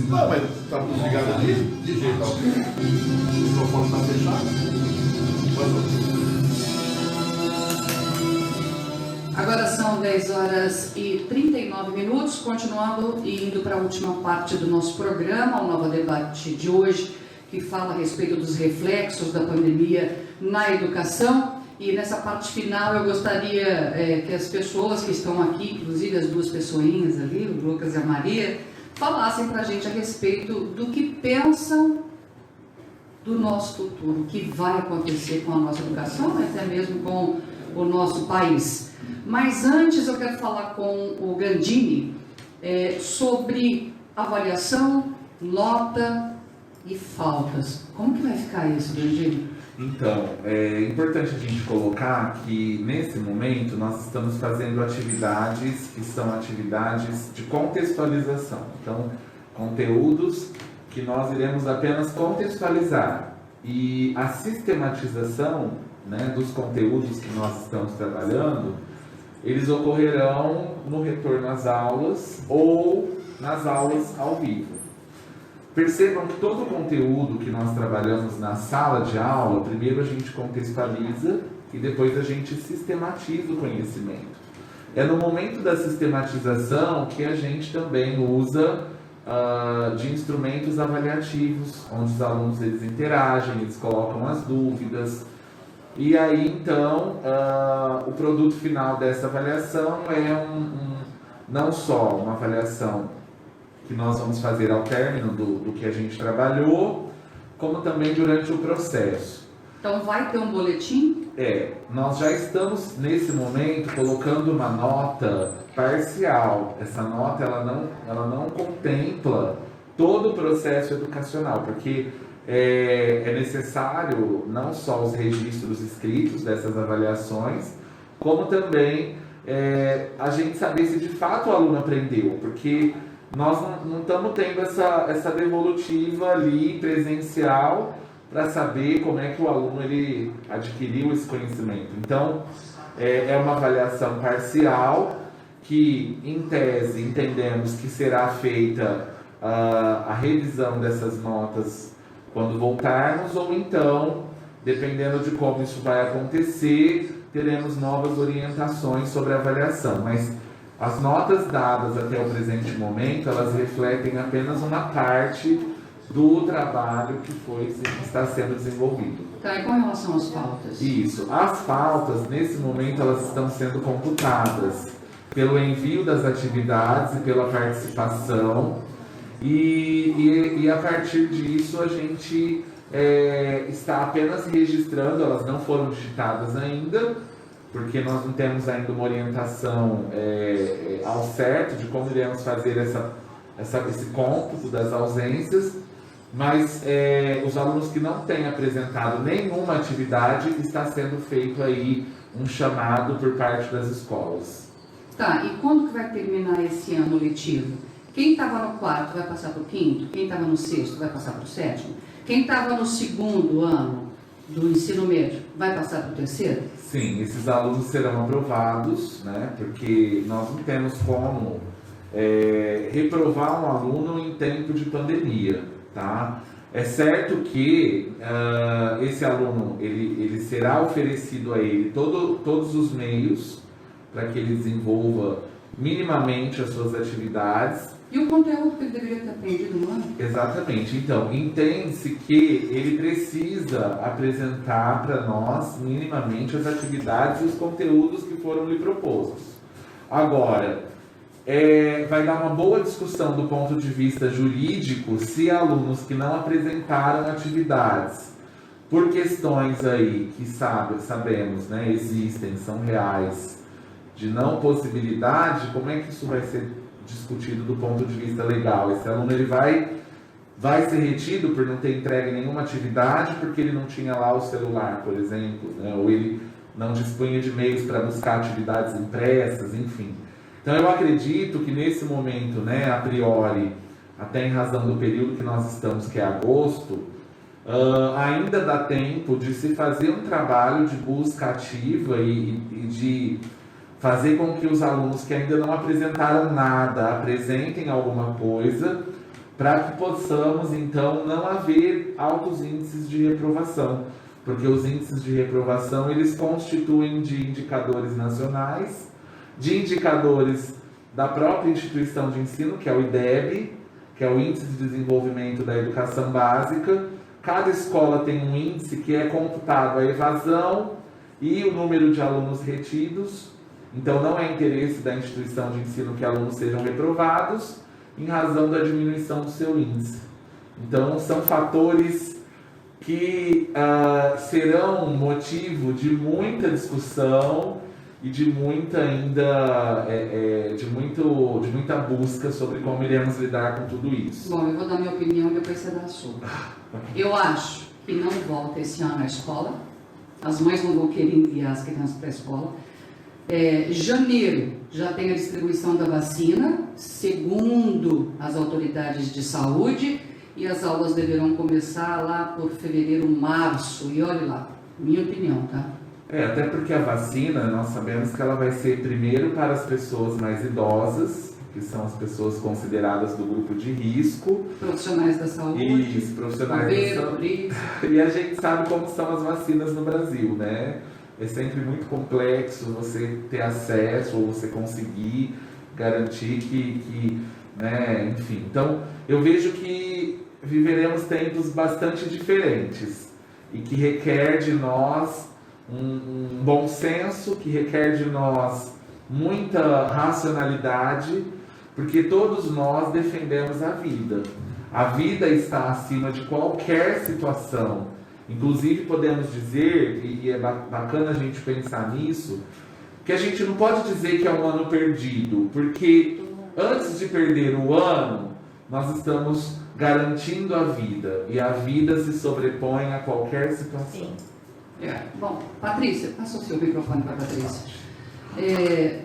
Não, mas tá tudo ligado ali? De jeito algum. O microfone tá fechado. Agora são 10h39, continuando e indo para a última parte do nosso programa, o Nova Debate de hoje, que fala a respeito dos reflexos da pandemia na educação. E nessa parte final eu gostaria que as pessoas que estão aqui, inclusive as duas pessoinhas ali, o Lucas e a Maria, falassem para a gente a respeito do que pensam do nosso futuro, o que vai acontecer com a nossa educação, até mesmo com o nosso país. Mas antes eu quero falar com o Gandini sobre avaliação, nota e faltas. Como que vai ficar isso, Gandini? Então, é importante a gente colocar que nesse momento nós estamos fazendo atividades que são atividades de contextualização. Então, conteúdos que nós iremos apenas contextualizar. E a sistematização, né, dos conteúdos que nós estamos trabalhando, eles ocorrerão no retorno às aulas ou nas aulas ao vivo. Percebam que todo o conteúdo que nós trabalhamos na sala de aula, primeiro a gente contextualiza e depois a gente sistematiza o conhecimento. É no momento da sistematização que a gente também usa de instrumentos avaliativos, onde os alunos eles interagem, eles colocam as dúvidas. E aí então o produto final dessa avaliação é não só uma avaliação que nós vamos fazer ao término do que a gente trabalhou, como também durante o processo. Então vai ter um boletim? Nós já estamos nesse momento colocando uma nota parcial. Essa nota ela não contempla todo o processo educacional, porque é necessário não só os registros escritos dessas avaliações, como também a gente saber se de fato o aluno aprendeu, porque nós não estamos tendo essa devolutiva ali presencial para saber como é que o aluno ele adquiriu esse conhecimento. Então, é uma avaliação parcial que, em tese, entendemos que será feita a revisão dessas notas quando voltarmos, ou então, dependendo de como isso vai acontecer, teremos novas orientações sobre a avaliação. Mas as notas dadas até o presente momento, elas refletem apenas uma parte do trabalho que está sendo desenvolvido. Tá, e com relação às faltas? Isso. As faltas, nesse momento, elas estão sendo computadas pelo envio das atividades e pela participação. E a partir disso, a gente está apenas registrando, elas não foram digitadas ainda, porque nós não temos ainda uma orientação ao certo de como iremos fazer esse cômputo das ausências, mas os alunos que não têm apresentado nenhuma atividade, está sendo feito aí um chamado por parte das escolas. Tá, e quando que vai terminar esse ano letivo? Quem estava no quarto vai passar para o quinto? Quem estava no sexto vai passar para o sétimo? Quem estava no segundo ano do ensino médio vai passar para o terceiro? Sim, esses alunos serão aprovados, né? Porque nós não temos como reprovar um aluno em tempo de pandemia, tá? É certo que esse aluno ele será oferecido a ele todos os meios para que ele desenvolva minimamente as suas atividades. E o conteúdo que ele deveria ter aprendido no ano? Exatamente. Então, entende-se que ele precisa apresentar para nós minimamente as atividades e os conteúdos que foram lhe propostos. Agora, vai dar uma boa discussão do ponto de vista jurídico se alunos que não apresentaram atividades por questões aí que sabemos, né, existem, são reais, de não possibilidade, como é que isso vai ser discutido do ponto de vista legal? Esse aluno ele vai ser retido por não ter entregue nenhuma atividade porque ele não tinha lá o celular, por exemplo, né? Ou ele não dispunha de meios para buscar atividades impressas, enfim. Então eu acredito que nesse momento, né, a priori, até em razão do período que nós estamos, que é agosto, ainda dá tempo de se fazer um trabalho de busca ativa e de fazer com que os alunos que ainda não apresentaram nada apresentem alguma coisa, para que possamos, então, não haver altos índices de reprovação, porque os índices de reprovação, eles constituem de indicadores nacionais, de indicadores da própria instituição de ensino, que é o IDEB, que é o Índice de Desenvolvimento da Educação Básica. Cada escola tem um índice que é computado a evasão e o número de alunos retidos. Então, não é interesse da instituição de ensino que alunos sejam reprovados em razão da diminuição do seu índice. Então, são fatores que serão motivo de muita discussão e de muita busca sobre como iremos lidar com tudo isso. Bom, eu vou dar minha opinião e depois você dá a sua. Eu acho que não volta esse ano à escola. As mães não vão querer enviar as crianças para a escola. Janeiro já tem a distribuição da vacina, segundo as autoridades de saúde, e as aulas deverão começar lá por fevereiro, março. E olha lá, minha opinião, tá? Até porque a vacina, nós sabemos que ela vai ser primeiro para as pessoas mais idosas, que são as pessoas consideradas do grupo de risco. Profissionais da saúde. Isso, profissionais da saúde. E a gente sabe como são as vacinas no Brasil, né? É sempre muito complexo você ter acesso ou você conseguir garantir que né, enfim. Então, eu vejo que viveremos tempos bastante diferentes e que requer de nós um bom senso, que requer de nós muita racionalidade, porque todos nós defendemos a vida. A vida está acima de qualquer situação. Inclusive podemos dizer, e é bacana a gente pensar nisso, que a gente não pode dizer que é um ano perdido, porque antes de perder o ano, nós estamos garantindo a vida, e a vida se sobrepõe a qualquer situação. Bom, Patrícia, passa o seu microfone para a Patrícia.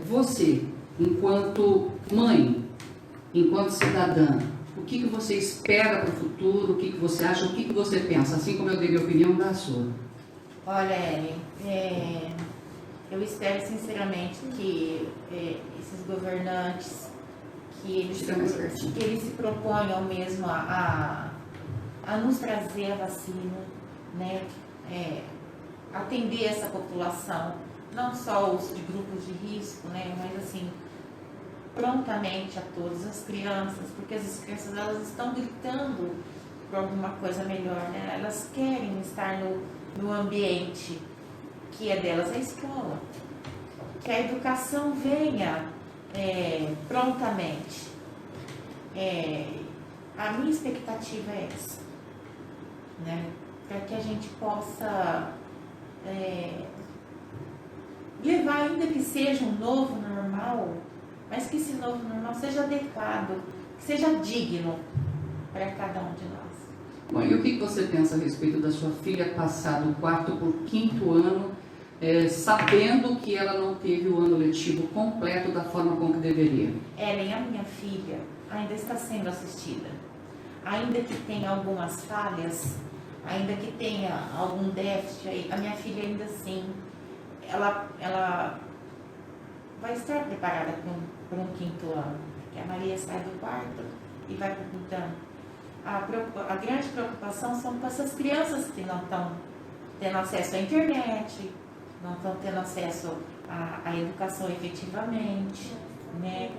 Você, enquanto mãe, enquanto cidadã, o que você espera para o futuro, o que você acha, o que você pensa, assim como eu dei minha opinião da sua? Olha, Ellen, eu espero sinceramente que esses governantes, que eles se proponham mesmo a nos trazer a vacina, né? Atender essa população, não só os de grupos de risco, né? Mas assim, prontamente a todas as crianças, porque as crianças elas estão gritando por alguma coisa melhor, né? Elas querem estar no ambiente que é delas, a escola, que a educação venha prontamente. A minha expectativa é essa, né? Para que a gente possa levar, ainda que seja um novo normal, mas que esse novo normal seja adequado, que seja digno para cada um de nós. Bom, e o que você pensa a respeito da sua filha passar do 4º para o 5º ano, sabendo que ela não teve o ano letivo completo da forma como que deveria? Ellen, a minha filha ainda está sendo assistida. Ainda que tenha algumas falhas, ainda que tenha algum déficit, a minha filha ainda assim, ela vai estar preparada para um 5º ano. Porque a Maria sai do 4º e vai para o 5º ano. A grande preocupação são com essas crianças que não estão tendo acesso à internet, não estão tendo acesso à educação efetivamente, né?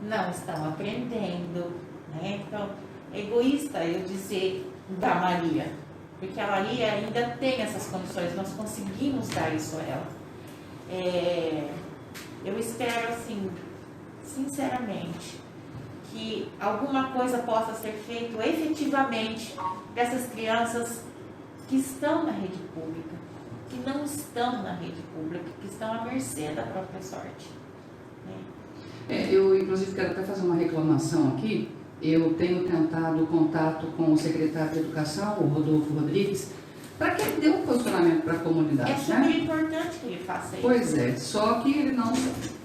Não estão aprendendo, né? Então, é egoísta eu dizer da Maria, porque a Maria ainda tem essas condições, nós conseguimos dar isso a ela. Eu espero, assim, sinceramente, que alguma coisa possa ser feita efetivamente para essas crianças que estão na rede pública, que não estão na rede pública, que estão à mercê da própria sorte. Né? Eu, inclusive, quero até fazer uma reclamação aqui. Eu tenho tentado contato com o secretário de Educação, o Rodolfo Rodrigues, para que ele dê um posicionamento para a comunidade. É super importante que ele faça isso. Pois é, só que ele não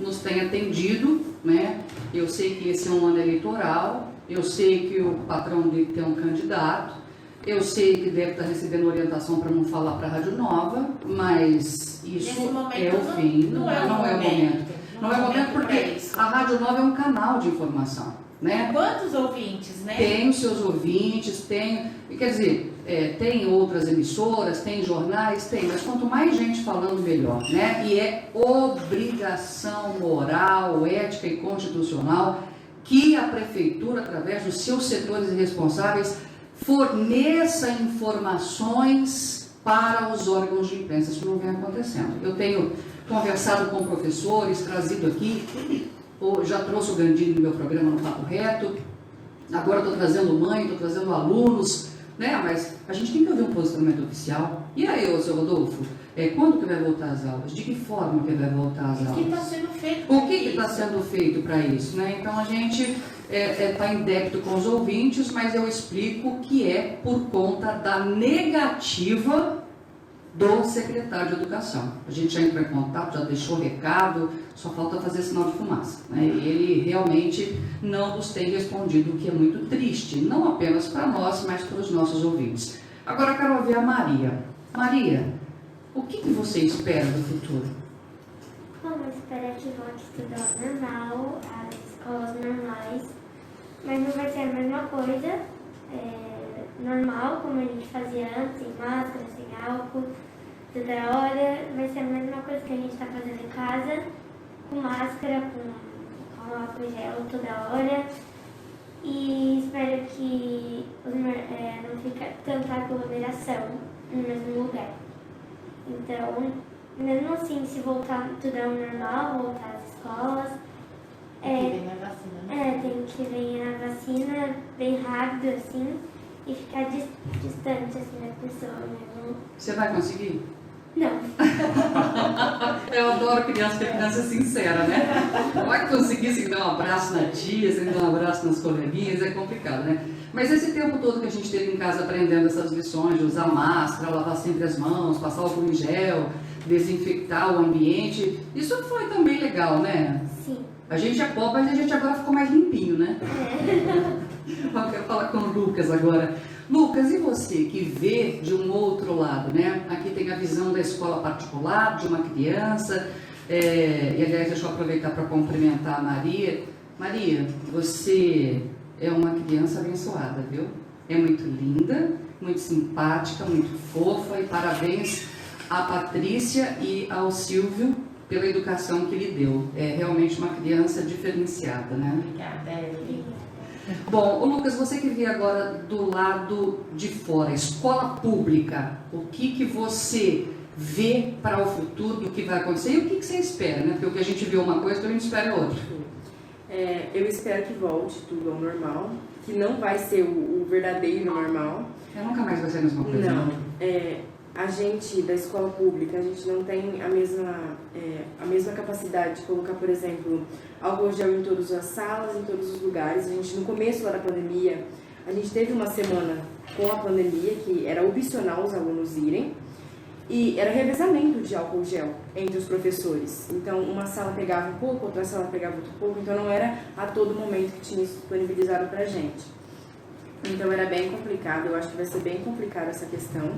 nos tem atendido, né? Eu sei que esse é um ano eleitoral, eu sei que o patrão dele tem um candidato, eu sei que deve estar recebendo orientação para não falar para a Rádio Nova, mas isso é o fim, não é o momento. Não é o momento porque a Rádio Nova é um canal de informação, né? Quantos ouvintes, né? Tem os seus ouvintes, quer dizer, tem outras emissoras, tem jornais, mas quanto mais gente falando, melhor, né? E é obrigação moral, ética e constitucional que a prefeitura, através dos seus setores responsáveis, forneça informações para os órgãos de imprensa. Isso não vem acontecendo. Eu tenho conversado com professores, trazido aqui, já trouxe o Gandini no meu programa no Papo Reto, agora estou trazendo mãe, estou trazendo alunos, né? Mas a gente tem que ouvir um posicionamento oficial. E aí, seu Rodolfo, Quando que vai voltar às aulas? De que forma que vai voltar às aulas? O que está sendo feito? O que está sendo feito para isso, né? Então a gente está em débito com os ouvintes, mas eu explico que é por conta da negativa do secretário de Educação. A gente já entrou em contato, já deixou recado, só falta fazer sinal de fumaça, né? E ele realmente não nos tem respondido, o que é muito triste, não apenas para nós, mas para os nossos ouvintes. Agora eu quero ouvir a Maria. Maria, o que você espera do futuro? Bom, eu espero que volte tudo ao normal, às escolas normais, mas não vai ser a mesma coisa, normal, como a gente fazia antes, sem máscara, sem álcool, toda hora. Vai ser a mesma coisa que a gente está fazendo em casa, com máscara, com álcool gel toda hora. E espero que não fique tanta aglomeração no mesmo lugar. Então, mesmo assim, se voltar tudo ao normal, voltar às escolas, Vem a vacina, né? tem que vir a vacina bem rápido, assim, e ficar distante, assim, da pessoa mesmo. Você vai conseguir? Não. Eu adoro criança, porque a criança é sincera, né? Vai conseguir sem dar um abraço na tia, sem dar um abraço nas coleguinhas, é complicado, né? Mas esse tempo todo que a gente teve em casa aprendendo essas lições de usar máscara, lavar sempre as mãos, passar álcool em gel, desinfectar o ambiente, isso foi também legal, né? Sim. A gente é pobre, mas a gente agora ficou mais limpinho, né? Eu quero falar com o Lucas agora. Lucas, e você que vê de um outro lado, né? Aqui tem a visão da escola particular, de uma criança, e aliás, deixa eu aproveitar para cumprimentar a Maria. Maria, você é uma criança abençoada, viu? É muito linda, muito simpática, muito fofa, e parabéns à Patrícia e ao Silvio pela educação que lhe deu. É realmente uma criança diferenciada, né? Obrigada, Evelyn. Bom, ô Lucas, você que vê agora do lado de fora, escola pública, o que você vê para o futuro do que vai acontecer e o que você espera, né? Porque o que a gente vê uma coisa, então a gente espera outra. Eu espero que volte tudo ao normal, que não vai ser o verdadeiro normal. Nunca mais vai ser a mesma coisa. Não. A gente, da escola pública, a gente não tem a mesma capacidade de colocar, por exemplo, álcool gel em todas as salas, em todos os lugares. A gente, no começo lá da pandemia, a gente teve uma semana com a pandemia que era opcional os alunos irem, e era revezamento de álcool gel entre os professores. Então, uma sala pegava um pouco, outra sala pegava outro pouco, então não era a todo momento que tinha isso disponibilizado pra gente. Então, era bem complicado, eu acho que vai ser bem complicado essa questão.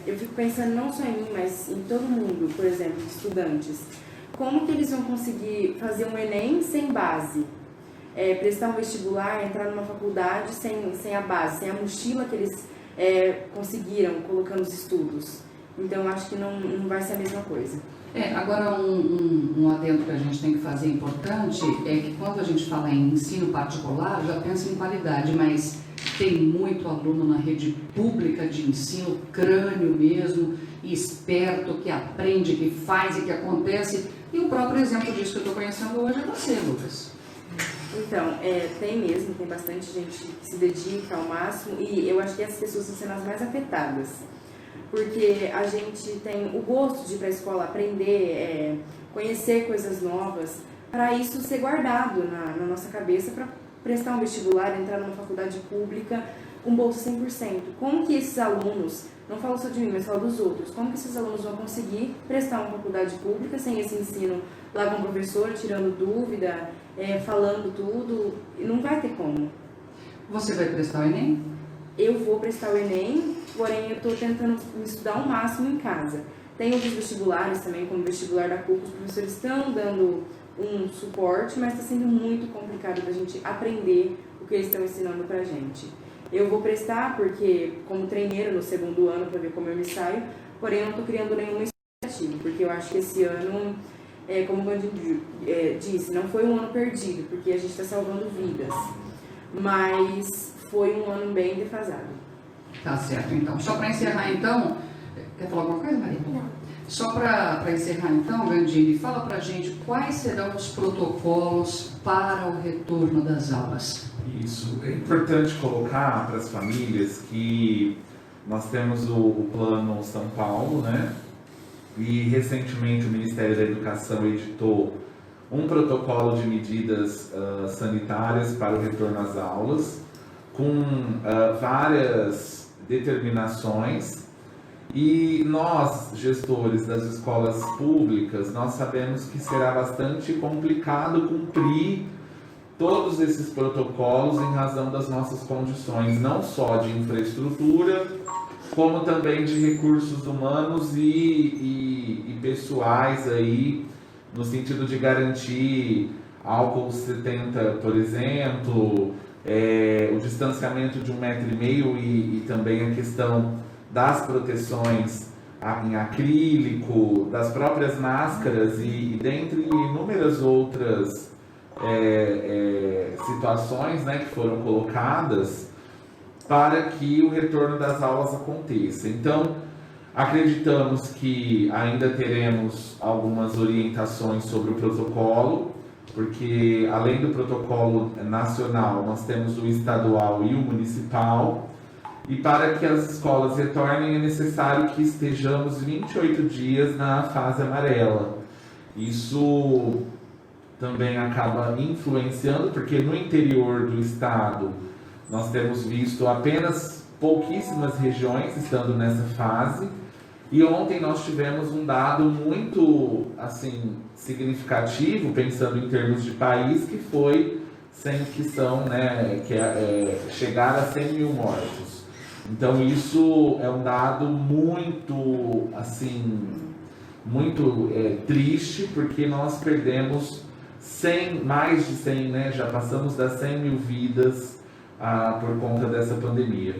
Eu fico pensando não só em mim, mas em todo mundo, por exemplo, estudantes. Como que eles vão conseguir fazer um Enem sem base? Prestar um vestibular, entrar numa faculdade sem a base, sem a mochila que eles conseguiram colocando os estudos. Então, eu acho que não vai ser a mesma coisa. Agora um adendo que a gente tem que fazer importante é que quando a gente fala em ensino particular, já pensa em qualidade, mas tem muito aluno na rede pública de ensino, crânio mesmo, esperto, que aprende, que faz e que acontece. E o próprio exemplo disso que eu estou conhecendo hoje é você, Lucas. Então, tem mesmo, tem bastante gente que se dedica ao máximo, e eu acho que essas pessoas estão sendo as mais afetadas. Porque a gente tem o gosto de ir para a escola aprender, conhecer coisas novas, para isso ser guardado na nossa cabeça, para prestar um vestibular, entrar numa faculdade pública com bolsa 100%. Como que esses alunos, não falo só de mim, mas falo dos outros, como que esses alunos vão conseguir prestar uma faculdade pública sem esse ensino lá com o professor, tirando dúvida, falando tudo? Não vai ter como. Você vai prestar o Enem? Eu vou prestar o Enem, porém eu estou tentando me estudar ao máximo em casa. Tem outros vestibulares também, como o vestibular da CUC, os professores estão dando um suporte, mas está sendo muito complicado da gente aprender o que eles estão ensinando pra gente. Eu vou prestar porque, como treineiro no segundo ano, para ver como eu me saio, porém eu não estou criando nenhuma expectativa, porque eu acho que esse ano, como o Gandhi disse, não foi um ano perdido, porque a gente está salvando vidas, mas foi um ano bem defasado. Tá certo, então. Só para encerrar, então, quer falar alguma coisa, Maria? Não. Só para encerrar, então, Gandini, fala para a gente quais serão os protocolos para o retorno das aulas. Isso, é importante colocar para as famílias que nós temos o Plano São Paulo, né? E recentemente o Ministério da Educação editou um protocolo de medidas sanitárias para o retorno às aulas, com várias determinações. E nós, gestores das escolas públicas, nós sabemos que será bastante complicado cumprir todos esses protocolos em razão das nossas condições, não só de infraestrutura, como também de recursos humanos e pessoais aí, no sentido de garantir álcool 70, por exemplo, o distanciamento de 1,5 metro e também a questão das proteções em acrílico, das próprias máscaras e dentre inúmeras outras situações, né, que foram colocadas para que o retorno das aulas aconteça. Então, acreditamos que ainda teremos algumas orientações sobre o protocolo, porque além do protocolo nacional, nós temos o estadual e o municipal, e para que as escolas retornem é necessário que estejamos 28 dias na fase amarela. Isso também acaba influenciando, porque no interior do estado nós temos visto apenas pouquíssimas regiões estando nessa fase, e ontem nós tivemos um dado muito assim significativo, pensando em termos de país, que foi chegar a 100 mil mortos. Então isso é um dado muito triste, porque nós perdemos mais de 100, né? Já passamos das 100 mil vidas por conta dessa pandemia.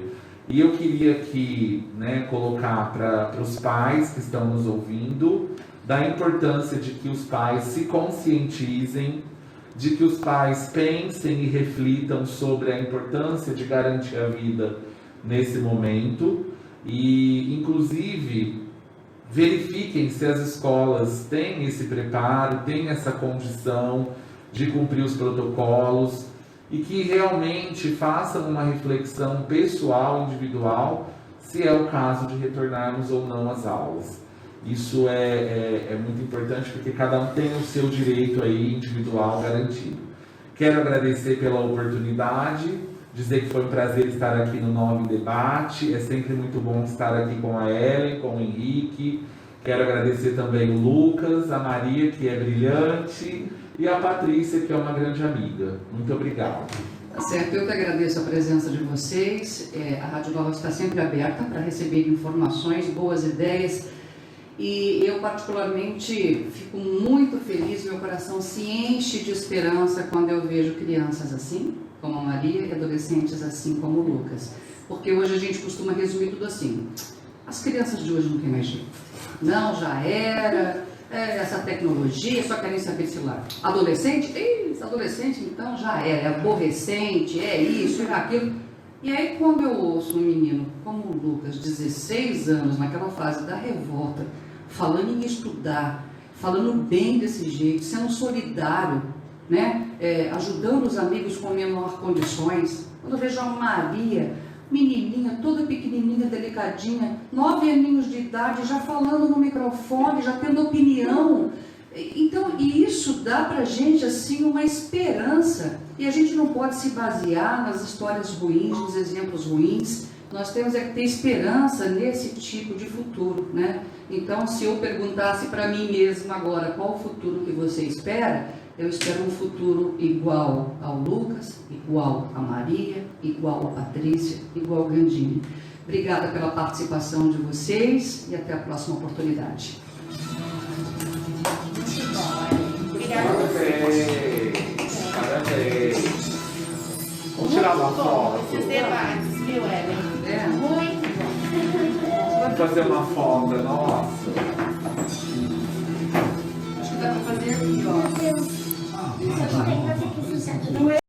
E eu queria aqui, né, colocar para os pais que estão nos ouvindo, da importância de que os pais se conscientizem, de que os pais pensem e reflitam sobre a importância de garantir a vida nesse momento, e inclusive verifiquem se as escolas têm esse preparo, têm essa condição de cumprir os protocolos, e que realmente façam uma reflexão pessoal, individual, se é o caso de retornarmos ou não às aulas. Isso é muito importante, porque cada um tem o seu direito aí individual garantido. Quero agradecer pela oportunidade, dizer que foi um prazer estar aqui no Nova em Debate. É sempre muito bom estar aqui com a Ellen, com o Henrique. Quero agradecer também o Lucas, a Maria, que é brilhante, e a Patrícia, que é uma grande amiga. Muito obrigado. Tá certo, eu que agradeço a presença de vocês. A Rádio Nova está sempre aberta para receber informações, boas ideias. E eu particularmente fico muito feliz, meu coração se enche de esperança quando eu vejo crianças assim, como a Maria, e adolescentes assim como o Lucas. Porque hoje a gente costuma resumir tudo assim: as crianças de hoje não tem mais jeito. Não, já era, essa tecnologia, só querem saber se lá. Adolescente? Adolescente então já era, é aborrecente, é isso, é aquilo. E aí quando eu ouço um menino como o Lucas, 16 anos, naquela fase da revolta, falando em estudar, falando bem desse jeito, sendo solidário, né? Ajudando os amigos com menor condições. Quando eu vejo a Maria, menininha, toda pequenininha, delicadinha, 9 aninhos de idade, já falando no microfone, já tendo opinião. Então, e isso dá pra gente, assim, uma esperança. E a gente não pode se basear nas histórias ruins, nos exemplos ruins. Nós temos que ter esperança nesse tipo de futuro, né? Então, se eu perguntasse para mim mesma agora qual o futuro que você espera, eu espero um futuro igual ao Lucas, igual a Maria, igual a Patrícia, igual ao Gandini. Obrigada pela participação de vocês e até a próxima oportunidade. Obrigada. Parabéns. Vamos tirar uma foto. Esses debates, viu, Ellen? Muito bom. Vamos fazer uma foto, nossa. Acho que dá para fazer aqui, ó. Só que tem que fazer aqui,